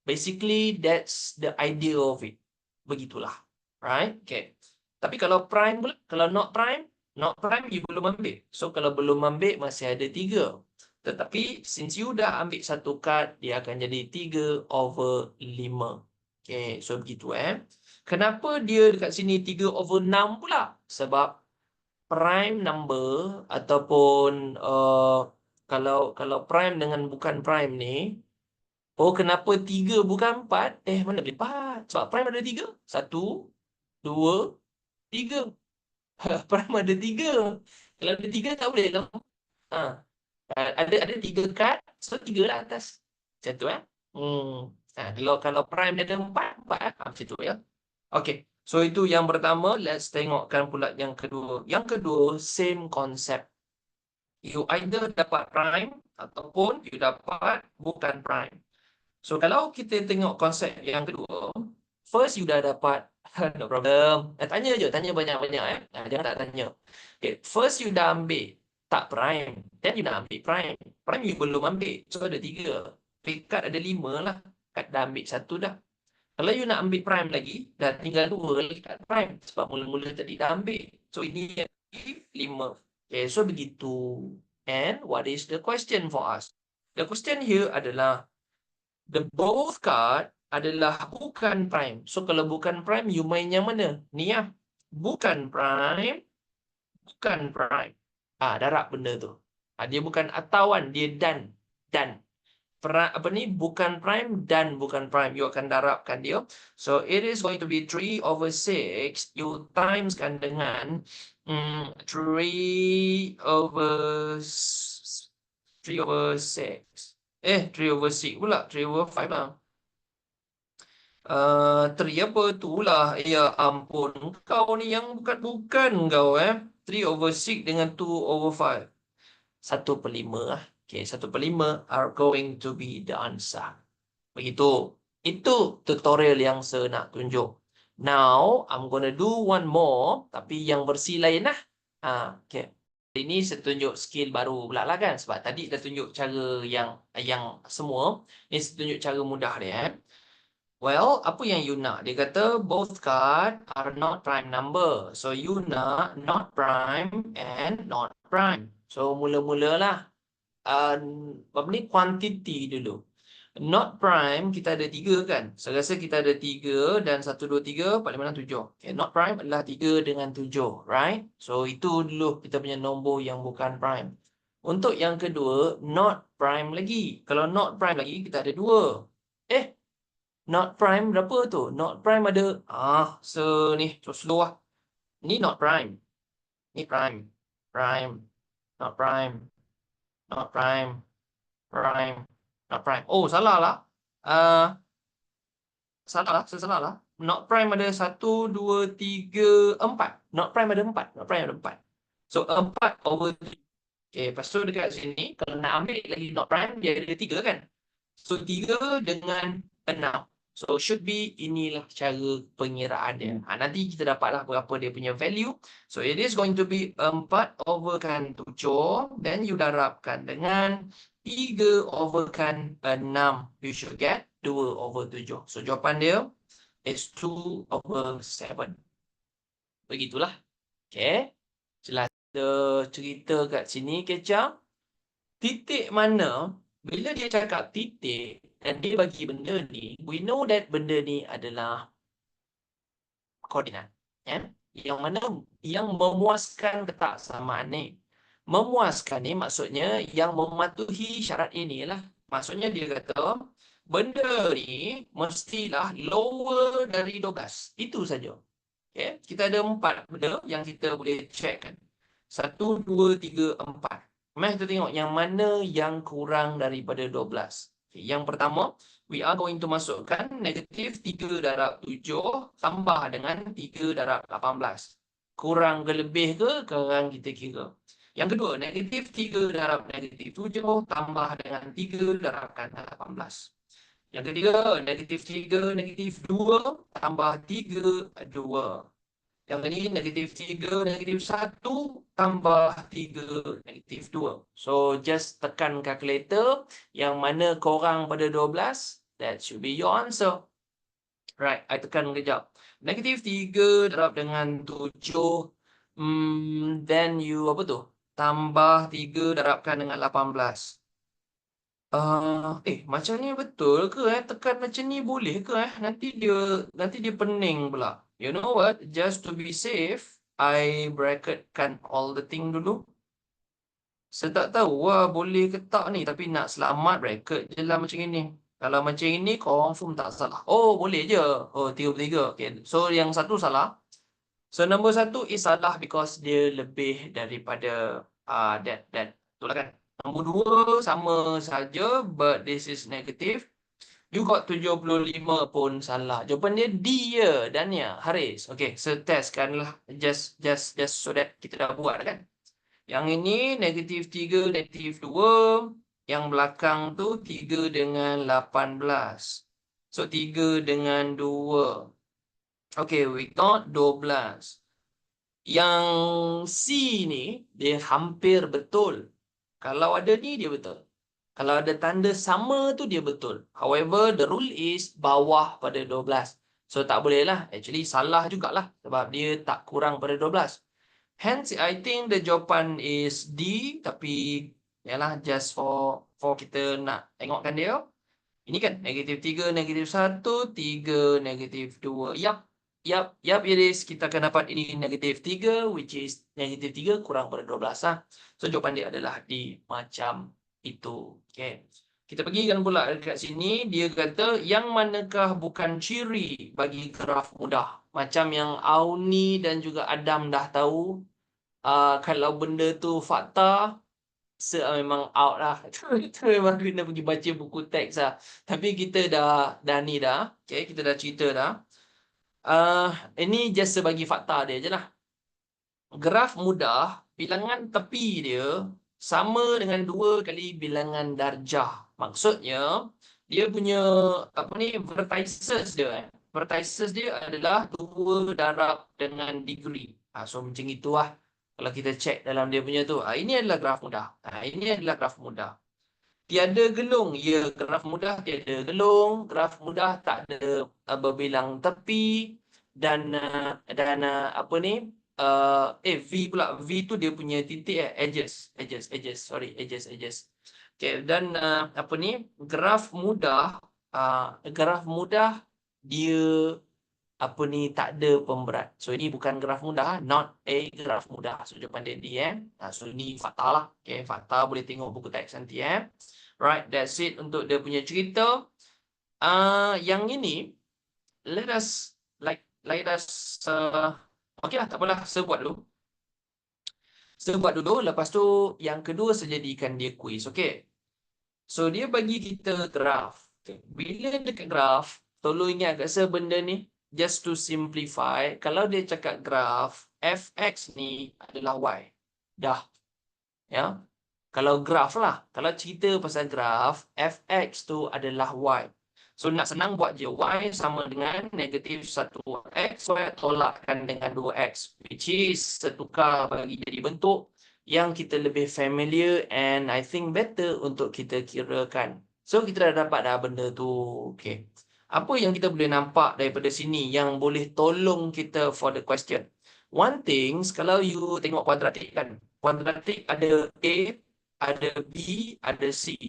[SPEAKER 1] Basically, that's the idea of it. Begitulah. Right? Okay. Tapi kalau prime pula, kalau not prime you belum ambil. So kalau belum ambil masih ada 3. Tetapi since you dah ambil satu kad, dia akan jadi 3/5. Okay, so begitu Kenapa dia dekat sini 3/6 pula? Sebab prime number ataupun kalau prime dengan bukan prime ni, oh kenapa 3 bukan 4? Mana boleh 4? Sebab prime ada 3. 1, 2, 3. Prime ada 3. Kalau ada 3 tak boleh tau. Ha. Ada 3 kad, so 3 lah atas. Macam tu kalau prime dia ada 4, 4 lah. Macam tu ya. Okay. So itu yang pertama. Let's tengokkan pula yang kedua. Yang kedua, same concept. You either dapat prime ataupun you dapat bukan prime. So kalau kita tengok konsep yang kedua, first you dah dapat no problem. Tanya je, tanya banyak-banyak jangan tak tanya. Okay, first you dah ambil tak prime, then you nak ambil prime. Prime you belum ambil, so ada 3. Kad ada 5 lah. Kad dah ambil 1 dah. Kalau you nak ambil prime lagi, dah tinggal 2 lagi kad prime. Sebab mula-mula tadi dah ambil. So ini 5. Okay, so begitu. And what is the question for us? The question here adalah the both card adalah bukan prime. So kalau bukan prime, you main yang mana? Ni lah. Bukan prime. Bukan prime. Darab benda tu. Dia bukan atauan, dia dan. Dan. Apa ni? Bukan prime dan bukan prime. You akan darabkan dia. So it is going to be 3/6. You timeskan dengan 3/6. 3/6 pula. 3/5 lah. 3 apa tu lah. Ya ampun. Kau ni yang bukan-bukan kau 3/6 dengan 2/5. 1/5 lah. Okay, 1/5 are going to be the answer. Begitu. Itu tutorial yang saya nak tunjuk. Now, I'm gonna do one more. Tapi yang versi lain lah. Okay. Ini saya tunjuk skill baru pula lah kan. Sebab tadi dah tunjuk cara yang semua. Ini saya tunjuk cara mudah dia. Well, apa yang you nak? Dia kata both card are not prime number. So you nak not prime and not prime. So mula-mula lah. Apa ni? Quantity dulu. Not prime kita ada 3 kan. Saya rasa kita ada 3 dan 1, 2, 3, 4, 5, 6, 7. Okay, not prime adalah 3 dengan 7. Right? So itu dulu kita punya nombor yang bukan prime. Untuk yang kedua, not prime lagi. Kalau not prime lagi, kita ada 2. Not prime berapa tu? Not prime ada ni slow lah. Ni not prime. Ni prime. Prime. Not prime. Not prime. Prime. Not prime. Oh, salah lah. Salah lah. Saya salah lah. Not prime ada 1, 2, 3, 4. Not prime ada 4. Not prime ada 4. So 4/3. Okay, lepas tu dekat sini, kalau nak ambil lagi not prime, dia ada 3 kan? So 3 dengan 6. So should be inilah cara pengiraan dia. Nanti kita dapatlah berapa dia punya value. So it is going to be 4/7. Then you darabkan dengan 3/6. You should get 2/7. So jawapan dia is 2/7. Begitulah. Okay. Jelas kita cerita kat sini kecam. Titik mana? Bila dia cakap titik dan dia bagi benda ni, we know that benda ni adalah koordinat. Yang mana yang memuaskan ke tak samaan ni. Memuaskan ni maksudnya yang mematuhi syarat inilah. Maksudnya dia kata benda ni mestilah lower dari 12. Itu saja. Okay? Kita ada 4 benda yang kita boleh check kan. 1, 2, 3, 4. Mari kita tengok yang mana yang kurang daripada 12. Okay, yang pertama, we are going to masukkan negatif 3/7 tambah dengan 3/18. Kurang ke lebih ke? Sekarang kita kira. Yang kedua, negatif 3/-7 tambah dengan 3/18. Yang ketiga, negatif 3, negatif 2 tambah 3/2. Yang ini negatif 3, negatif 1 tambah 3, negatif 2. So, just tekan kalkulator yang mana korang pada 12. That should be your answer. Right, I tekan kejap. Negatif 3 darab dengan 7. Then you apa tu? Tambah 3 darabkan dengan 18. Macam ni betul ke tekan macam ni boleh ke Nanti dia pening pula. You know what? Just to be safe, I bracketkan all the thing dulu? Saya tak tahu lah boleh ke tak ni. Tapi nak selamat bracket je lah macam ini. Kalau macam ini confirm tak salah. Oh boleh je. Oh 33. Okay. So yang satu salah. So nombor satu is salah because dia lebih daripada that. Betul lah kan? Nombor dua sama saja but this is negative. You got 75 pun salah. Jawapan dia D je. Dania, Haris. Okay, so testkanlah. Just so that kita dah buat kan. Yang ini negatif 3, negatif 2. Yang belakang tu 3 dengan 18. So 3 dengan 2. Okay, we got 12. Yang C ni, dia hampir betul. Kalau ada ni, dia betul. Kalau ada tanda sama tu, dia betul. However, the rule is bawah pada 12. So, tak boleh lah. Actually, salah jugalah. Sebab dia tak kurang pada 12. Hence, I think the jawapan is D. Tapi, yalah, just for kita nak tengokkan dia. Ini kan, negatif 3, negatif 1, 3, negatif 2. Yup, it is. Kita akan dapat ini negatif 3, which is negatif 3 kurang pada 12 lah. So, jawapan dia adalah D macam itu. Okay. Kita pergikan pula dekat sini. Dia kata, yang manakah bukan ciri bagi graf mudah? Macam yang Auni dan juga Adam dah tahu. Kalau benda tu fakta, memang out lah. Itu memang kena pergi baca buku teks lah. Tapi kita dah ni dah. Okay, kita dah cerita dah. Ini just sebagi fakta dia je lah. Graf mudah, bilangan tepi dia sama dengan 2 kali bilangan darjah. Maksudnya, dia punya vertices dia. Vertices dia adalah 2 darab dengan degree. So, macam itulah. Kalau kita check dalam dia punya tu. Ini adalah graf mudah. Ini adalah graf mudah. Tiada gelung. Ya, graf mudah tiada gelung. Graf mudah tak ada berbilang tepi. Dan apa ni? V pula. V tu dia punya titik edges. Edges. Okay, dan apa ni? Graf mudah. Graf mudah dia apa ni tak ada pemberat. So ini bukan graf mudah, not a graf mudah. So jawapan dia D so ini fakta lah. Okay, fakta boleh tengok buku teks nanti Right, that's it untuk dia punya cerita. Yang ini let us okay lah, tak apalah, saya buat dulu. Lepas tu yang kedua saya jadikan dia quiz. Okay. So dia bagi kita graf. Okay. Bila dekat graf, tolong ingat kat saya benda ni. Just to simplify, kalau dia cakap graf, fx ni adalah y. Dah. Ya. Kalau graf lah. Kalau cerita pasal graf, fx tu adalah y. So nak senang buat je. Y sama dengan negatif 1x. Y tolakkan dengan 2x. Which is setukar bagi jadi bentuk yang kita lebih familiar and I think better untuk kita kirakan. So kita dah dapat dah benda tu. Okay. Apa yang kita boleh nampak daripada sini yang boleh tolong kita for the question? One thing, kalau you tengok kuadratik kan. Kuadratik ada A, ada B, ada C.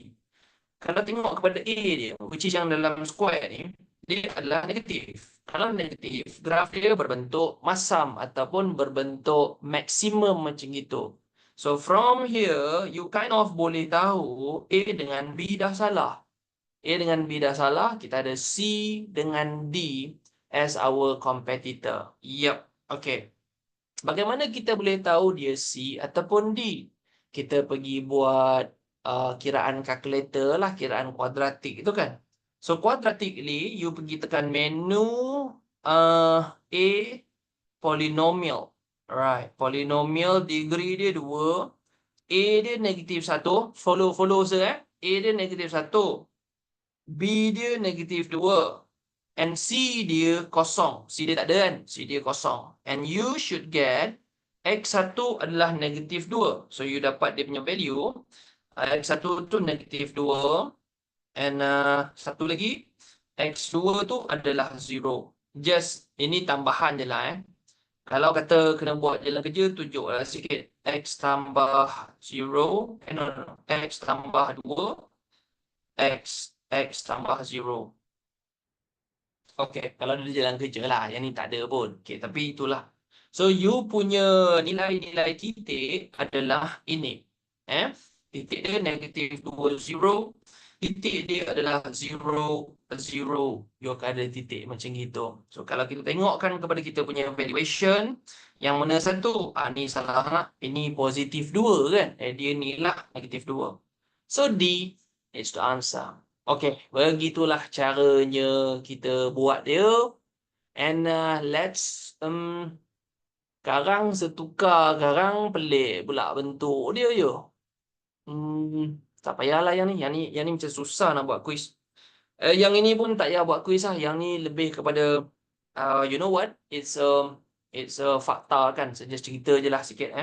[SPEAKER 1] Kalau tengok kepada A dia, which is yang dalam square ni, dia adalah negatif. Kalau negatif, graf dia berbentuk masam ataupun berbentuk maksimum macam itu. So from here, you kind of boleh tahu A dengan B dah salah. A dengan B dah salah, kita ada C dengan D as our competitor. Yup, okay. Bagaimana kita boleh tahu dia C ataupun D? Kita pergi buat kiraan calculator lah, kiraan kuadratik itu kan. So, quadratically, you pergi tekan menu A, polynomial. Alright, polynomial degree dia 2. A dia negatif 1. Follow saya. A dia negatif 1. B dia negatif 2. And C dia kosong. C dia tak ada kan? C dia kosong. And you should get X1 adalah negatif 2. So you dapat dia punya value. X1 tu negatif 2. And satu lagi. X2 tu adalah 0. Just ini tambahan je lah Kalau kata kena buat jalan kerja, tunjuklah sikit. X tambah 0. No. X tambah 2. X tambah 0. Okay, kalau dia jalan kerja lah. Yang ni tak ada pun. Okay, tapi itulah. So, you punya nilai-nilai titik adalah ini. Titik dia negatif 20. Titik dia adalah 0, 0. You akan ada titik macam gitu. So, kalau kita tengokkan kepada kita punya valuation, yang mana satu? Ni salah. Ini positif 2 kan? Dia ni lah negatif 2. So, D is the answer. Okay, begitulah caranya kita buat dia. And let's sekarang setukar, sekarang pelik pula bentuk dia je. Tak payahlah yang ni. Yang ni macam susah nak buat quiz. Yang ini pun tak payah buat quiz lah. Yang ni lebih kepada you know what? It's a fakta kan. Just cerita je lah sikit.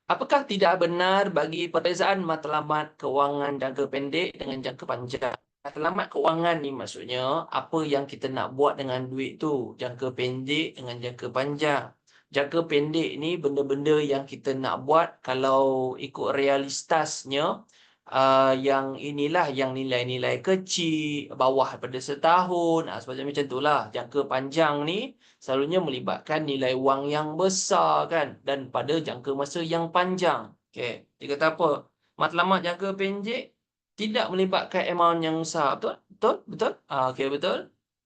[SPEAKER 1] Apakah tidak benar bagi perbezaan matlamat kewangan jangka pendek dengan jangka panjang? Matlamat kewangan ni maksudnya apa yang kita nak buat dengan duit tu. Jangka pendek dengan jangka panjang. Jangka pendek ni benda-benda yang kita nak buat kalau ikut realitasnya. Yang inilah yang nilai-nilai kecil, bawah daripada setahun. Sebagainya macam itulah. Jangka panjang ni selalunya melibatkan nilai wang yang besar kan, dan pada jangka masa yang panjang. Okey, dia kata apa? Matlamat jangka pendek tidak melibatkan amount yang besar. Betul? Betul? Betul? Okey, betul.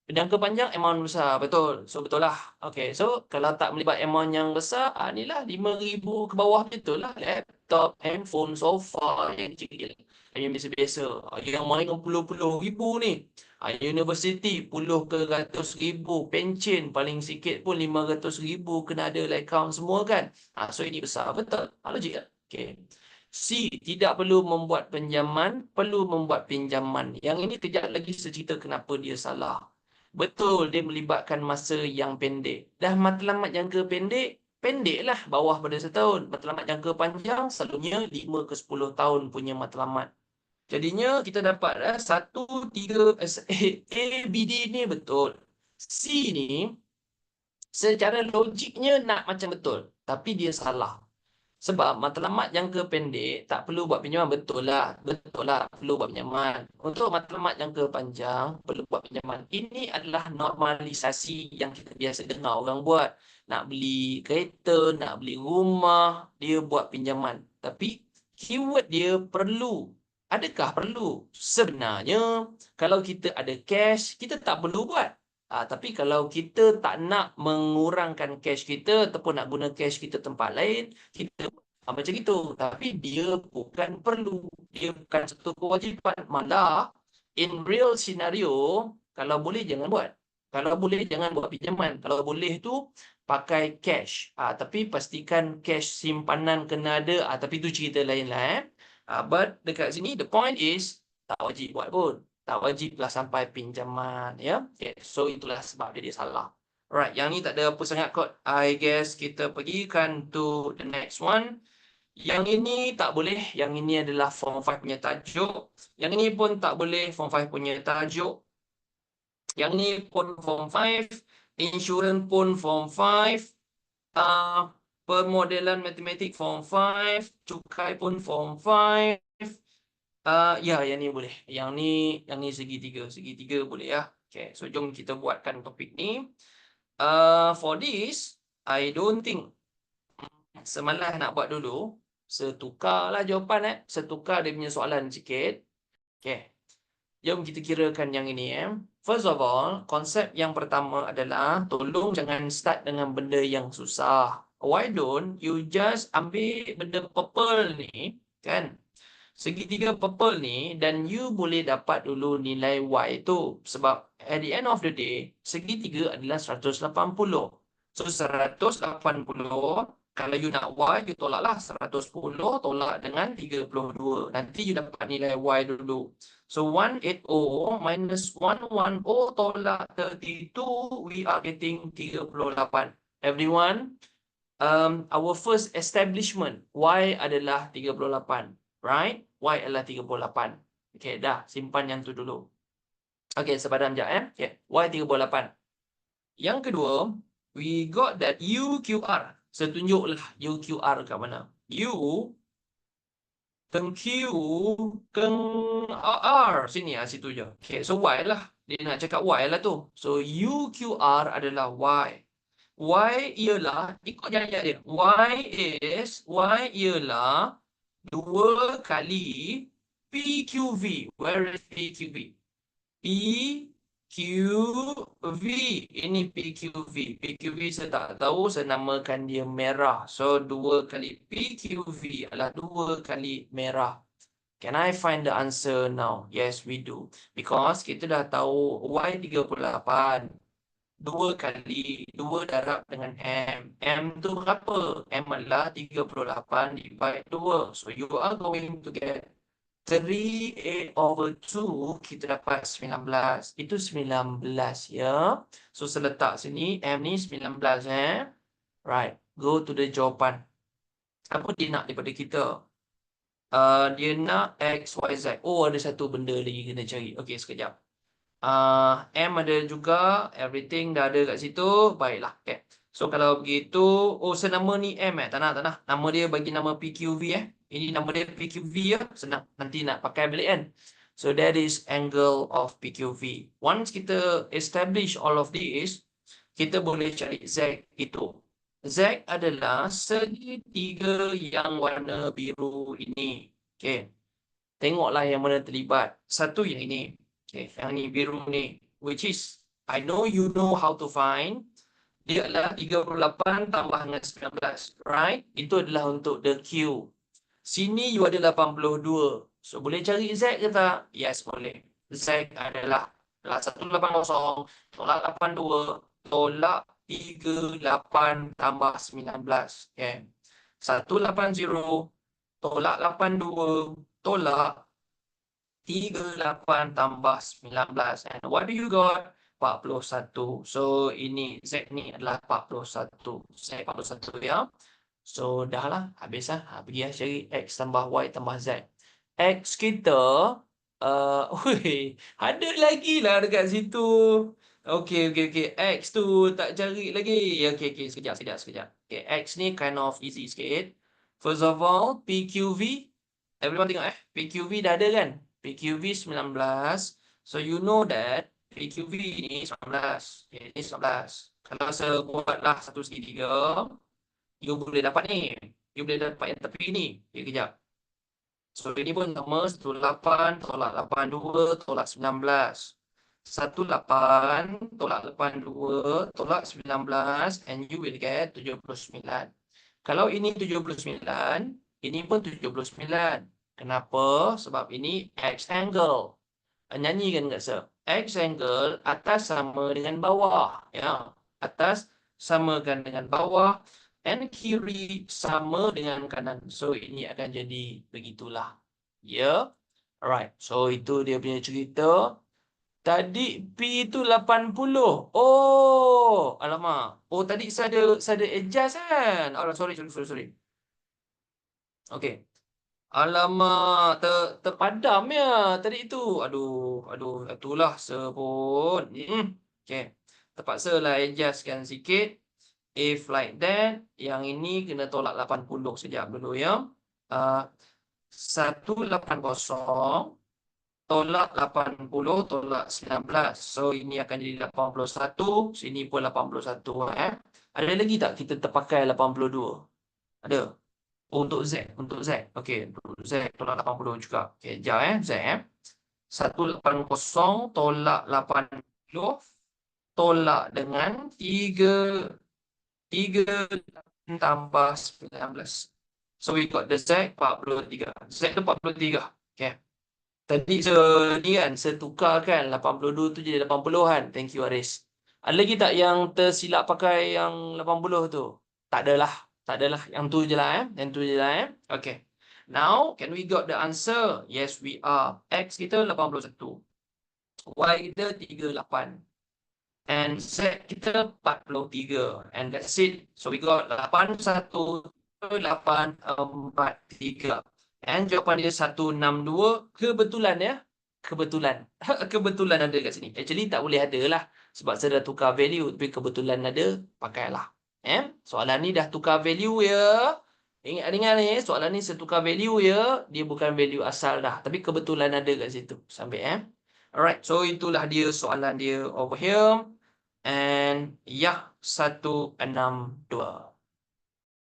[SPEAKER 1] Jangka panjang amount besar. Betul. So betul lah. Okey, so kalau tak melibat amount yang besar, inilah 5,000 ke bawah betul lah. Laptop, handphone, sofa yang kecil. Yang biasa-biasa. Yang main puluh-puluh ribu ni. Universiti puluh ke ratus ribu, pencen paling sikit pun 500 ribu, kena ada account semua kan. So ini besar, betul? Logik tak? Okay. C, tidak perlu membuat pinjaman, perlu membuat pinjaman. Yang ini kejap lagi saya cerita kenapa dia salah. Betul, dia melibatkan masa yang pendek. Dah matlamat jangka pendek, pendeklah bawah pada setahun. Matlamat jangka panjang selalunya 5 ke 10 tahun punya matlamat. Jadinya kita dapat 1, 3, A, B, D ni betul. C ni secara logiknya nak macam betul. Tapi dia salah. Sebab matlamat jangka pendek tak perlu buat pinjaman. Betul lah. Betul lah. Perlu buat pinjaman. Untuk matlamat jangka panjang perlu buat pinjaman. Ini adalah normalisasi yang kita biasa dengar orang buat. Nak beli kereta, nak beli rumah, dia buat pinjaman. Tapi keyword dia perlu. Adakah perlu? Sebenarnya kalau kita ada cash, kita tak perlu buat. Tapi kalau kita tak nak mengurangkan cash kita ataupun nak guna cash kita tempat lain, kita macam itu. Tapi dia bukan perlu. Dia bukan satu kewajipan. Malah, in real scenario, kalau boleh jangan buat. Kalau boleh jangan buat pinjaman. Kalau boleh tu pakai cash. Tapi pastikan cash simpanan kena ada. Tapi tu cerita lain lah. But dekat sini, the point is, tak wajib buat pun. Tak wajiblah sampai pinjaman, ya. Okay, so itulah sebab dia salah. Alright, yang ni tak ada apa sangat kot. I guess kita pergikan to the next one. Yang ini tak boleh. Yang ini adalah form 5 punya tajuk. Yang ini pun tak boleh, form 5 punya tajuk. Yang ni pun form 5. Insurance pun form 5. Permodelan matematik form 5. Cukai pun form 5. Ya, yang ni boleh. Yang ni segitiga. Segitiga boleh ya. Okay, so jom kita buatkan topik ni. For this, I don't think semalas nak buat dulu. Setukarlah jawapan Setukar dia punya soalan sikit. Okay. Jom kita kirakan yang ini First of all, konsep yang pertama adalah tolong jangan start dengan benda yang susah. Why don't you just ambil benda purple ni, kan? Segitiga purple ni, dan you boleh dapat dulu nilai Y tu. Sebab at the end of the day, segitiga adalah 180. So 180, kalau you nak Y, you tolaklah 110 tolak dengan 32. Nanti you dapat nilai Y dulu. So 180 minus 110 tolak 32, we are getting 38. Everyone, our first establishment, Y adalah 38. Right? Y adalah 38. Okay, dah. Simpan yang tu dulu. Okay, sepadan sekejap Okay, Y 38. Yang kedua, we got that UQR. Saya tunjuklah UQR kat mana. U keng Q keng R. Sini situ je. Okay, so Y lah. Dia nak cakap Y lah tu. So UQR adalah Y. Y ialah, ikut jaya dia. Y ialah 2 kali PQV. Where is PQV? PQV. Ini PQV. PQV saya tak tahu, saya namakan dia merah. So, 2 kali PQV adalah 2 kali merah. Can I find the answer now? Yes, we do. Because kita dah tahu Y38. 2 kali 2 darab dengan M. M tu berapa? M adalah 38 divide 2. So, you are going to get 3/8/2, kita dapat 19. Itu 19 ya. So, saya letak sini, M ni 19 Right, go to the jawapan. Apa dia nak daripada kita? Dia nak X, Y, Z. Oh, ada satu benda lagi kena cari. Okey, sekejap. M ada juga, everything dah ada kat situ. Baiklah, okay. So, kalau begitu, oh, senama ni M tak nak. Nama dia bagi nama PQV Ini nama dia PQV ya. Senang, nanti nak pakai balik kan. So, that is angle of PQV. Once kita establish all of this, kita boleh cari Z itu. Z adalah segitiga yang warna biru ini. Okay. Tengoklah yang mana terlibat. Satu yang ini. Okay. Yang ni biru ni. Which is, I know you know how to find. Dia adalah 38 tambah dengan 19. Right? Itu adalah untuk the Q. Sini you ada 82. So, boleh cari Z ke tak? Yes, boleh. Z adalah 180 tolak 82 tolak 38 tambah 19. Okay. 180 tolak 82 tolak 38 tambah 19. And what do you got? 41. So, ini Z ni adalah 41. Z 41 ya. So, dah lah. Habis lah. Pergi lah cari X tambah Y tambah Z. X kita, ada lagi lah dekat situ. Okay. X tu tak cari lagi. Okay. Sekejap. Okay, X ni kind of easy sikit. First of all, PQV. Everyone tengok PQV dah ada kan? PQV 19. So, you know that PQV ni 19. Okay, ni 19. Kalau saya buatlah satu segitiga, you boleh dapat ni. You boleh dapat yang tepi ni. Okay, kejap. So, ini pun sama. 18 tolak 82 tolak 19. 18 tolak 82 tolak 19. And you will get 79. Kalau ini 79, ini pun 79. Kenapa? Sebab ini X angle. Nyanyi kan kat saya? X angle atas sama dengan bawah. Ya, atas samakan dengan bawah. And kiri sama dengan kanan. So, ini akan jadi begitulah. Ya. Alright. So, itu dia punya cerita. Tadi P itu 80. Oh, alamak. Oh, tadi saya ada adjust kan? Oh, sorry. Okay. Alamak, terpadam ya tadi itu. Aduh, itulah sebut. Okay. Terpaksa lah adjustkan sikit. If like that, yang ini kena tolak 80 sekejap dulu ya. 180 tolak 80 tolak 19. So, ini akan jadi 81. Sini pun 81. Ada lagi tak kita terpakai 82? Ada? Oh, untuk Z. Okey, untuk Z tolak 80 juga. Okey, sekejap Z 180 tolak 80 tolak dengan 3 tambah 19. So, we got the Z 43. Z tu 43. Okay. Tadi saya tukarkan 82 tu jadi 80-an. Thank you, Aris. Ada lagi tak yang tersilap pakai yang 80 tu? Tak adalah. Yang tu je lah. Okay. Now, can we got the answer? Yes, we are. X kita 81. Y kita 38. And Z kita 43. And that's it. So, we got 81,843. And jawapan dia 162. Kebetulan ya. Kebetulan ada kat sini. Actually tak boleh ada lah. Sebab saya dah tukar value. Tapi kebetulan ada. Pakailah. Soalan ni dah tukar value ya. Ingat ni. Soalan ni saya tukar value ya. Dia bukan value asal dah. Tapi kebetulan ada kat situ. Sampai Alright. So itulah dia soalan dia over here. and ya 162.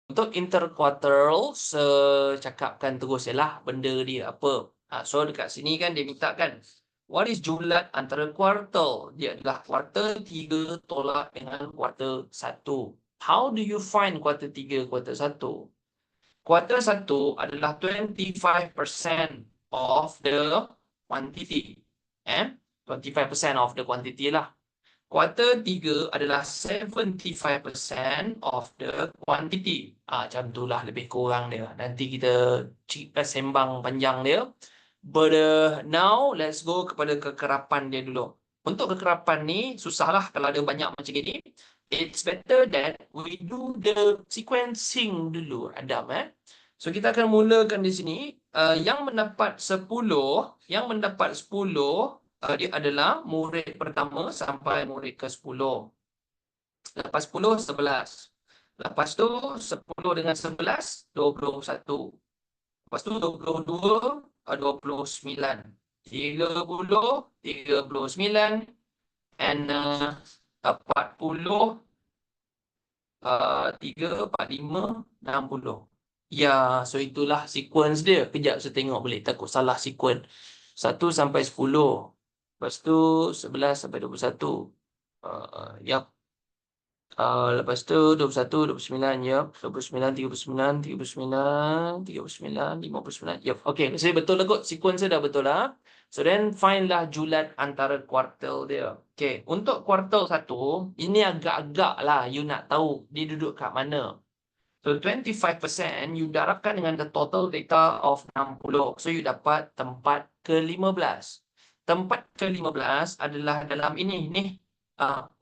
[SPEAKER 1] Untuk interquartile, cakapkan terus je lah benda dia apa. So dekat sini kan dia minta kan, what is julat antara kuartal? Dia adalah kuartal 3 tolak dengan kuartal 1. How do you find kuartal 3, kuartal 1? Kuartal 1 adalah 25% of the quantity. 25% of the quantity lah. Kuartal 3 adalah 75% of the quantity. Macam itulah lebih kurang dia. Nanti kita sembang panjang dia. But now, let's go kepada kekerapan dia dulu. Untuk kekerapan ni, susahlah kalau ada banyak macam ni. It's better that we do the sequencing dulu, Adam. So, kita akan mulakan di sini. Yang mendapat 10, dia adalah murid pertama sampai murid ke-10. Lepas 10, 11. Lepas tu 10 dengan 11, 21. Lepas tu 22, 29. 30, 39. And 40, 3, 45, 60. Ya, so itulah sequence dia. Kejap saya tengok boleh takut salah sequence. 1 sampai 10. Lepas tu 11 sampai 21. Yap. Lepas tu 21, 29, yap. 29, 39, 39, 39, 59. Yap. Okey, saya betul lah kot. Sequence dah betul lah. So then find lah julat antara kuartal dia. Okey, untuk kuartal 1, ini agak-agak lah you nak tahu dia duduk kat mana. So 25% you darabkan dengan the total data of 60. So you dapat tempat ke-15. Tempat ke-15 adalah dalam ini ni.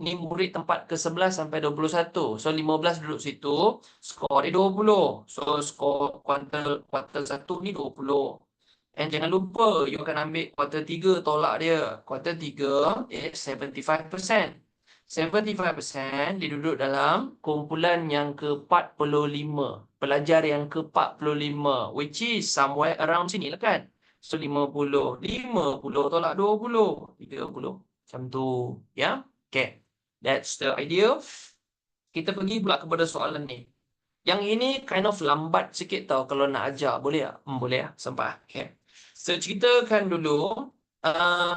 [SPEAKER 1] Ni murid tempat ke-11 sampai 21. So 15 duduk situ, skor dia 20. So skor kuartal 1 ni 20. And jangan lupa you akan ambil kuartal 3 tolak dia. Kuartal 3 is 75%. 75% dia duduk dalam kumpulan yang ke-45. Pelajar yang ke-45. Which is somewhere around sini lah kan. So 50. 50 tolak 20. 30. Macam tu. Ya. Okay. That's the idea. Kita pergi pula kepada soalan ni. Yang ini kind of lambat sikit tau kalau nak ajar. Boleh tak? Boleh lah. Sampai. Okay. So ceritakan dulu.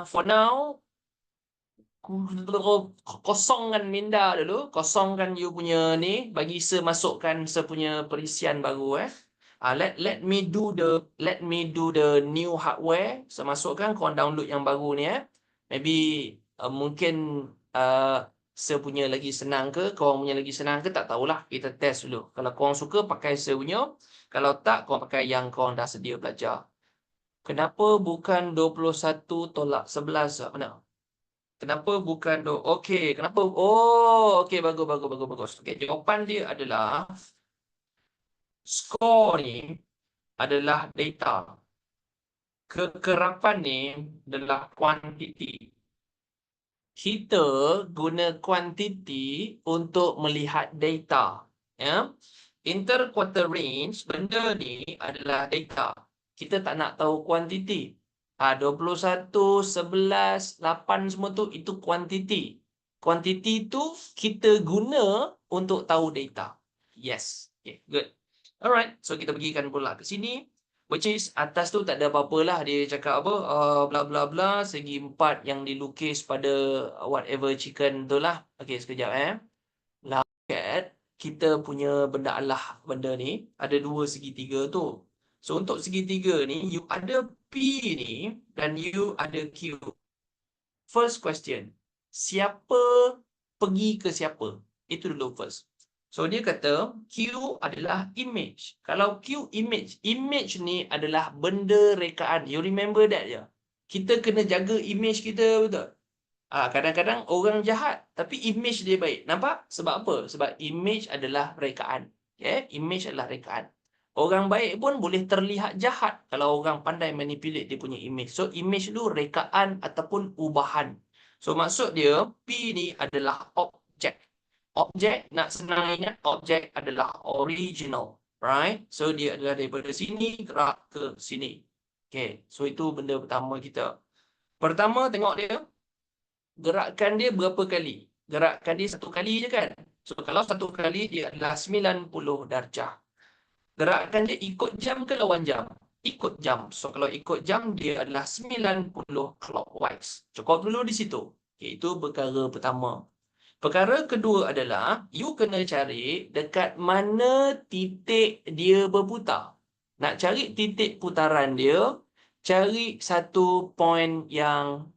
[SPEAKER 1] For now, kosongkan minda dulu, kosongkan you punya ni, bagi saya masukkan saya punya perisian baru let me do the new hardware. Saya masukkan, korang download yang baru ni maybe mungkin saya punya lagi senang ke, korang punya lagi senang ke, tak tahulah, kita test dulu. Kalau korang suka pakai saya punya, kalau tak korang pakai yang korang dah sedia belajar. Kenapa bukan 21 tolak 11 mana? Kenapa bukan okey, kenapa? Oh, okey, bagus. Okey, jawapan dia adalah skor ni adalah data. Kekerapan ni adalah kuantiti. Kita guna kuantiti untuk melihat data. Ya. Interquartile range, benda ni adalah data. Kita tak nak tahu kuantiti. 21, 11, 8 semua tu, itu kuantiti. Kuantiti tu kita guna untuk tahu data. Yes. Okay, good. Alright, so kita pergikan pula ke sini. Which is, atas tu tak ada apa-apa lah. Dia cakap apa, bla bla bla, segi 4 yang dilukis pada whatever chicken tu lah. Okay, sekejap Look at kita punya benda Allah, benda ni. Ada dua segitiga tu. So, untuk segitiga ni, you ada P ni dan you ada Q. First question, siapa pergi ke siapa? Itu dulu first. So, dia kata Q adalah image. Kalau Q image, image ni adalah benda rekaan. You remember that je? Kita kena jaga image kita, betul? Kadang-kadang orang jahat, tapi image dia baik. Nampak? Sebab apa? Sebab image adalah rekaan. Okay? Image adalah rekaan. Orang baik pun boleh terlihat jahat kalau orang pandai manipulate dia punya image. So, image tu rekaan ataupun ubahan. So, maksud dia, P ni adalah objek. Objek, nak senang ingat, objek adalah original. Right? So, dia adalah daripada sini gerak ke sini. Okay. So, itu benda pertama kita. Pertama, tengok dia. Gerakan dia berapa kali? Gerakan dia satu kali je kan. So, kalau satu kali dia adalah 90 darjah. Gerakan dia ikut jam ke lawan jam? Ikut jam. So, kalau ikut jam, dia adalah 90 clockwise. Cukup dulu di situ. Okay, itu perkara pertama. Perkara kedua adalah, you kena cari dekat mana titik dia berputar. Nak cari titik putaran dia, cari satu point yang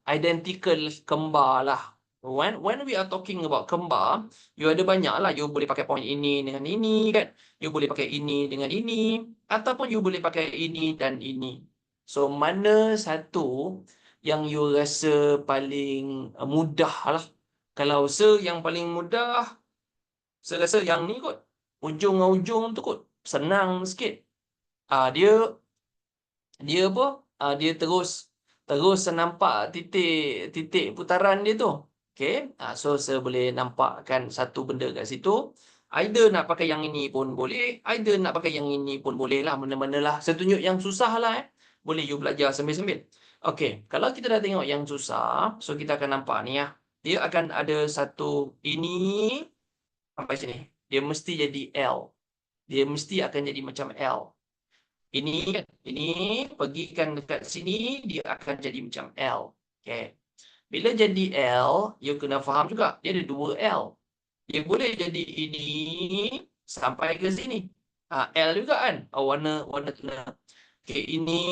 [SPEAKER 1] identical kembar lah. When we are talking about kembar, you ada banyak lah. You boleh pakai point ini dengan ini kan. You boleh pakai ini dengan ini. Ataupun you boleh pakai ini dan ini. So, mana satu yang you rasa paling mudah lah. Kalau yang paling mudah, saya rasa yang ni kot. Ujung dengan ujung tu kot. Senang sikit. Dia apa? Dia terus nampak titik putaran dia tu. Okay. So, saya boleh nampakkan satu benda kat situ. Either nak pakai yang ini pun boleh. Either nak pakai yang ini pun boleh lah. Mana-mana lah. Saya tunjuk yang susah lah. Boleh you belajar sambil-sambil. Okay. Kalau kita dah tengok yang susah. So, kita akan nampak ni ya. Dia akan ada satu ini. Sampai sini. Dia mesti jadi L. Dia mesti akan jadi macam L. Ini kan, ini pergikan dekat sini, dia akan jadi macam L. Okay. Bila jadi L, you kena faham juga, dia ada dua L. Dia boleh jadi ini sampai ke sini. L juga kan, warna tengah. Okay, ini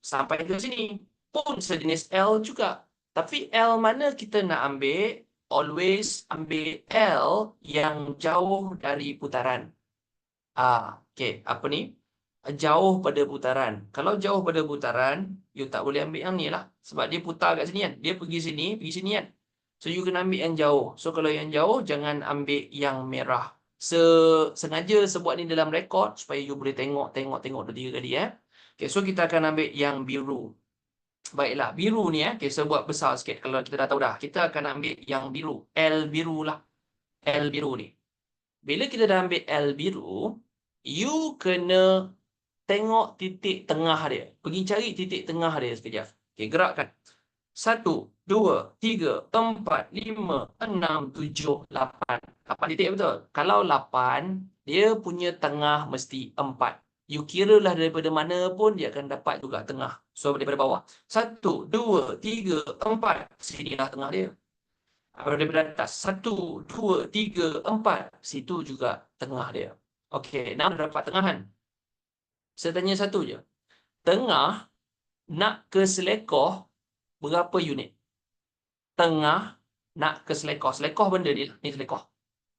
[SPEAKER 1] sampai ke sini. Pun sejenis L juga. Tapi L mana kita nak ambil? Always ambil L yang jauh dari putaran. Okay, apa ni? Jauh pada putaran. Kalau jauh pada putaran, you tak boleh ambil yang ni lah. Sebab dia putar kat sini kan. Dia pergi sini kan. So, you kena ambil yang jauh. So, kalau yang jauh, jangan ambil yang merah. Sengaja sebuat ni dalam rekod supaya you boleh tengok 2-3 kali. Okay, so kita akan ambil yang biru. Baiklah, biru ni okay, saya buat besar sikit. Kalau kita dah tahu dah. Kita akan ambil yang biru. L biru lah. L biru ni. Bila kita dah ambil L biru, you kena tengok titik tengah dia. Pergi cari titik tengah dia sekejap. Okay, gerakkan. 1, 2, 3, 4, 5, 6, 7, 8. 8 titik betul? Kalau 8, dia punya tengah mesti 4. You kiralah daripada mana pun, dia akan dapat juga tengah. So, daripada bawah. 1, 2, 3, 4. Sinilah tengah dia. Daripada atas. 1, 2, 3, 4. Situ juga tengah dia. Okey, nak dapat tengah kan? Saya tanya satu je. Tengah nak ke selekoh berapa unit? Tengah nak ke selekoh. Selekoh benda dia. Ni selekoh.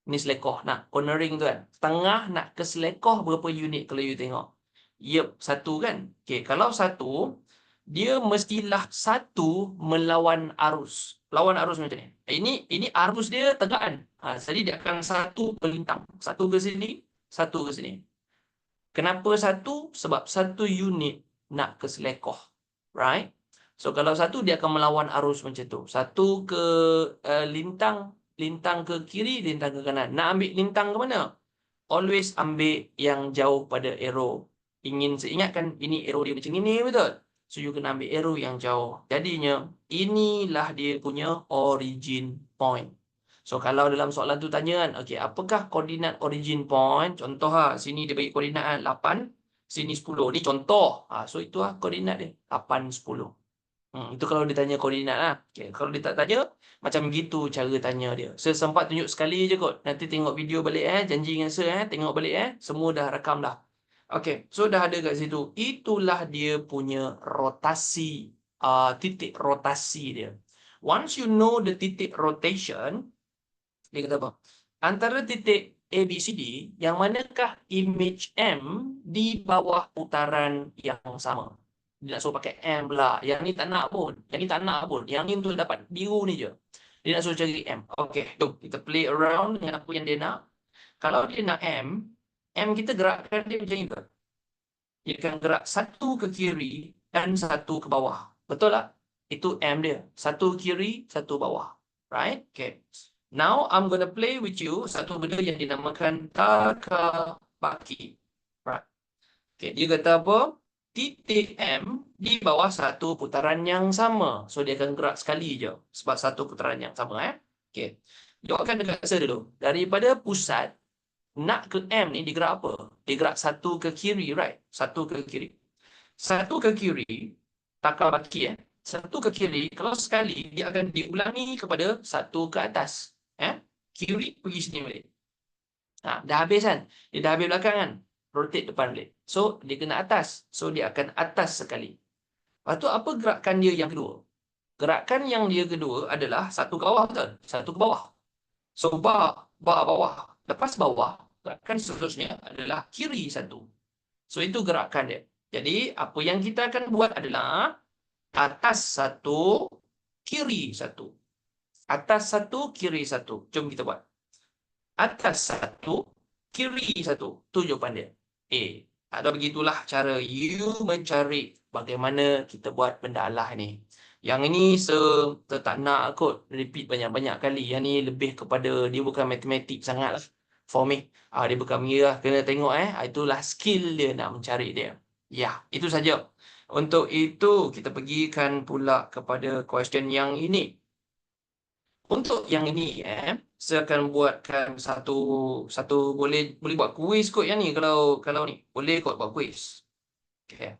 [SPEAKER 1] Ni selekoh. Nak cornering tu kan. Tengah nak ke selekoh berapa unit kalau you tengok? Yep, satu kan? Okay, kalau satu, dia mestilah satu melawan arus. Lawan arus macam ni. Ini arus dia tegaan. Jadi dia akan satu berlintang. Satu ke sini, satu ke sini. Kenapa satu? Sebab satu unit nak ke selekoh. Right? So, kalau satu, dia akan melawan arus macam tu. Satu ke lintang ke kiri, lintang ke kanan. Nak ambil lintang ke mana? Always ambil yang jauh pada arrow. Saya ingatkan, ini arrow dia macam ini, betul? So, you kena ambil arrow yang jauh. Jadinya, inilah dia punya origin point. So, kalau dalam soalan tu tanya kan, okay, apakah koordinat origin point? Contoh sini dia bagi koordinat 8, sini 10. Ni contoh. So, itu koordinat dia. 8, 10. Itu kalau dia tanya koordinat lah. Okay, kalau dia tak tanya, macam gitu cara tanya dia. Saya sempat tunjuk sekali je kot. Nanti tengok video balik janji dengan saya tengok balik semua dah rakam dah. Okay, so dah ada kat situ. Itulah dia punya rotasi. Titik rotasi dia. Once you know the titik rotation, dia kata apa? Antara titik A, B, C, D, yang manakah image M di bawah putaran yang sama? Dia nak suruh pakai M pula. Yang ni tak nak pun. Yang ni tak nak pun. Yang ni untuk dapat biru ni je. Dia nak suruh cari M. Okay, jom kita play around dengan apa yang dia nak. Kalau dia nak M, M kita gerakkan dia macam ni. Dia akan gerak satu ke kiri dan satu ke bawah. Betul tak? Itu M dia. Satu kiri, satu bawah. Right? Okay. Now, I'm going to play with you satu benda yang dinamakan takabaki. Right. Okay, dia kata apa? titik M di bawah satu putaran yang sama. So, dia akan gerak sekali je. Sebab satu putaran yang sama. Okay. Jawabkan dekat saya dulu. Daripada pusat, nak ke M ni, dia gerak apa? Dia gerak satu ke kiri, right? Satu ke kiri. Satu ke kiri, takal baki. Satu ke kiri, kalau sekali, dia akan diulangi kepada satu ke atas. Kiri, pergi sini balik. Dah habis kan? Dia dah habis belakang kan? Rotate depan balik. So, dia kena atas. So, dia akan atas sekali. Lepas tu, apa gerakan dia yang kedua? Gerakan yang dia kedua adalah satu ke bawah, betul? Satu ke bawah. So, bar bawah. Lepas bawah, gerakan seterusnya adalah kiri satu. So, itu gerakan dia. Jadi, apa yang kita akan buat adalah atas satu, kiri satu. Atas satu, kiri satu. Jom kita buat. Atas satu, kiri satu. Tu jawapan dia. Atau begitulah cara you mencari bagaimana kita buat benda Allah ni. Yang ini tak nak kot repeat banyak-banyak kali. Yang ni lebih kepada, dia bukan matematik sangat lah. For me. Dia bukan mengira. Kena tengok itulah skill dia nak mencari dia. Ya, itu saja. Untuk itu, kita pergikan pula kepada question yang ini. Untuk yang ini, saya akan buatkan satu boleh buat kuis kot yang ni kalau ni. Boleh kot buat kuis. Okay.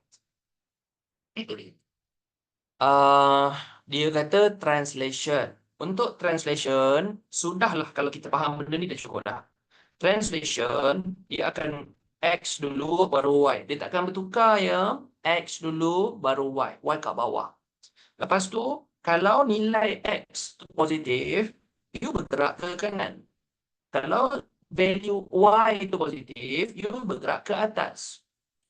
[SPEAKER 1] Dia kata translation. Untuk translation, sudahlah kalau kita faham benda ni dah cukup dah. Translation, dia akan X dulu baru Y. Dia takkan bertukar ya. X dulu baru Y. Y kat bawah. Lepas tu, kalau nilai X tu positif, you bergerak ke kanan. Kalau value Y itu positif, you bergerak ke atas.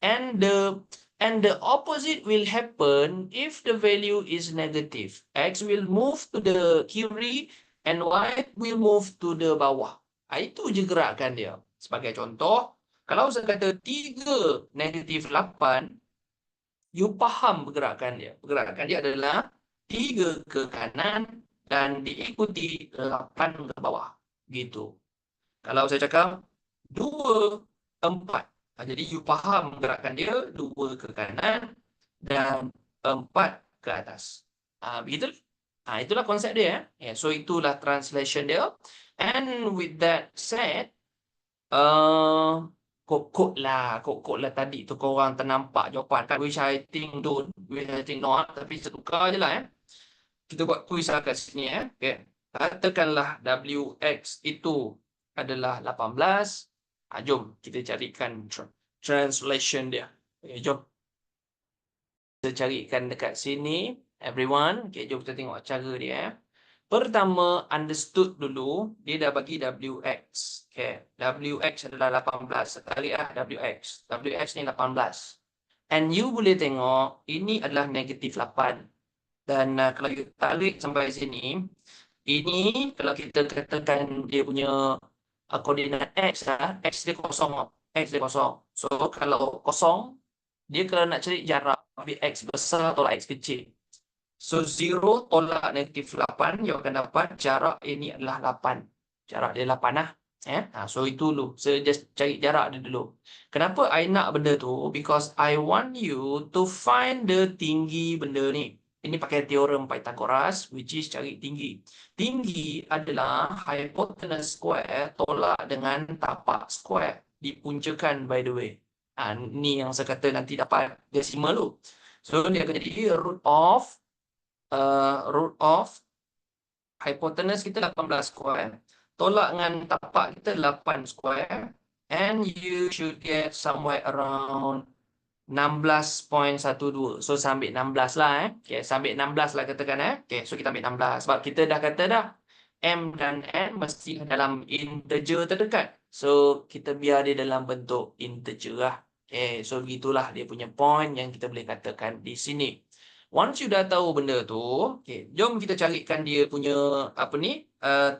[SPEAKER 1] And the opposite will happen if the value is negative. X will move to the kiri and Y will move to the bawah. Itu je gerakan dia. Sebagai contoh, kalau saya kata 3 negatif 8, you faham pergerakan dia. Pergerakan dia adalah 3 ke kanan dan diikuti 8 ke bawah. Gitu. Kalau saya cakap 2, 4. Jadi you faham gerakan dia 2 ke kanan dan 4 ke atas. Begitu? Itulah konsep dia. So itulah translation dia. And with that said, kok lah tadi tu korang ternampak jawapan kan, which I think don't, which I think not, tapi setukar je lah. Kita buat quiz lah kat sini. Okay. Katakanlah WX itu adalah 18. Jom kita carikan translation dia. Okay, jom kita carikan dekat sini, everyone. Okay, jom kita tengok cara dia. Pertama, understood dulu. Dia dah bagi WX. Okay. WX adalah 18. Tarik WX. WX ni 18. And you boleh tengok, ini adalah negatif 8. Dan kalau kita tarik sampai sini, ini kalau kita katakan dia punya koordinat X lah, X dia kosong. X dia kosong. So, kalau kosong, dia kalau nak cari jarak, ambil X besar tolak X kecil. So, 0 tolak negatif 8, you akan dapat jarak ini adalah 8. Jarak dia 8 lah. So, itu dulu. Saya just cari jarak dia dulu. Kenapa I nak benda tu? Because I want you to find the tinggi benda ni. Ini pakai teorem Pythagoras, which is cari tinggi. Tinggi adalah hypotenuse square tolak dengan tapak square. Dipuncakan, by the way. Ni yang saya kata nanti dapat decimal tu. So, dia akan jadi root of hypotenuse kita 18 square. Tolak dengan tapak kita 8 square. And you should get somewhere around 16.12. So, saya ambil 16 lah. Okay, saya ambil 16 lah katakan. Okay, so kita ambil 16. Sebab kita dah kata dah, M dan N mesti dalam integer terdekat. So, kita biar dia dalam bentuk integer lah. Okay, so begitulah dia punya point yang kita boleh katakan di sini. Once you dah tahu benda tu, okay, jom kita carikan dia punya,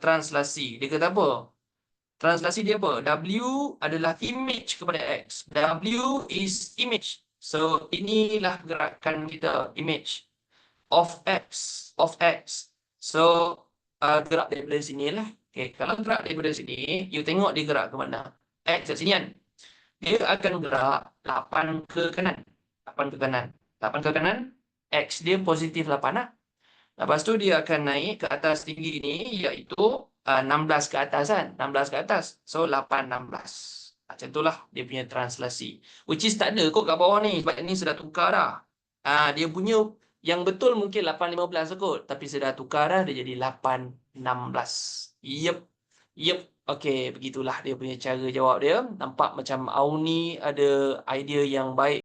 [SPEAKER 1] translasi. Dia kata apa? Translasi dia apa? W adalah image kepada X. W is image. So, inilah gerakan kita, image of X. So, gerak daripada sini lah. Okay, kalau gerak daripada sini, you tengok dia gerak ke mana? X kat sini kan? Dia akan gerak 8 ke kanan. 8 ke kanan. 8 ke kanan, X dia positif 8 lah. Lepas tu dia akan naik ke atas tinggi ni, iaitu 16 ke atas kan. 16 ke atas. So, 8, 16. Macam itulah dia punya translasi. Which is tak ada kot kat bawah ni. Sebab ni sudah tukar dah. Dia punya yang betul mungkin 8, 15 kot. Tapi sudah tukar dah. Dia jadi 8, 16. Yep. Yep. Okey, begitulah dia punya cara jawab dia. Nampak macam Auni ada idea yang baik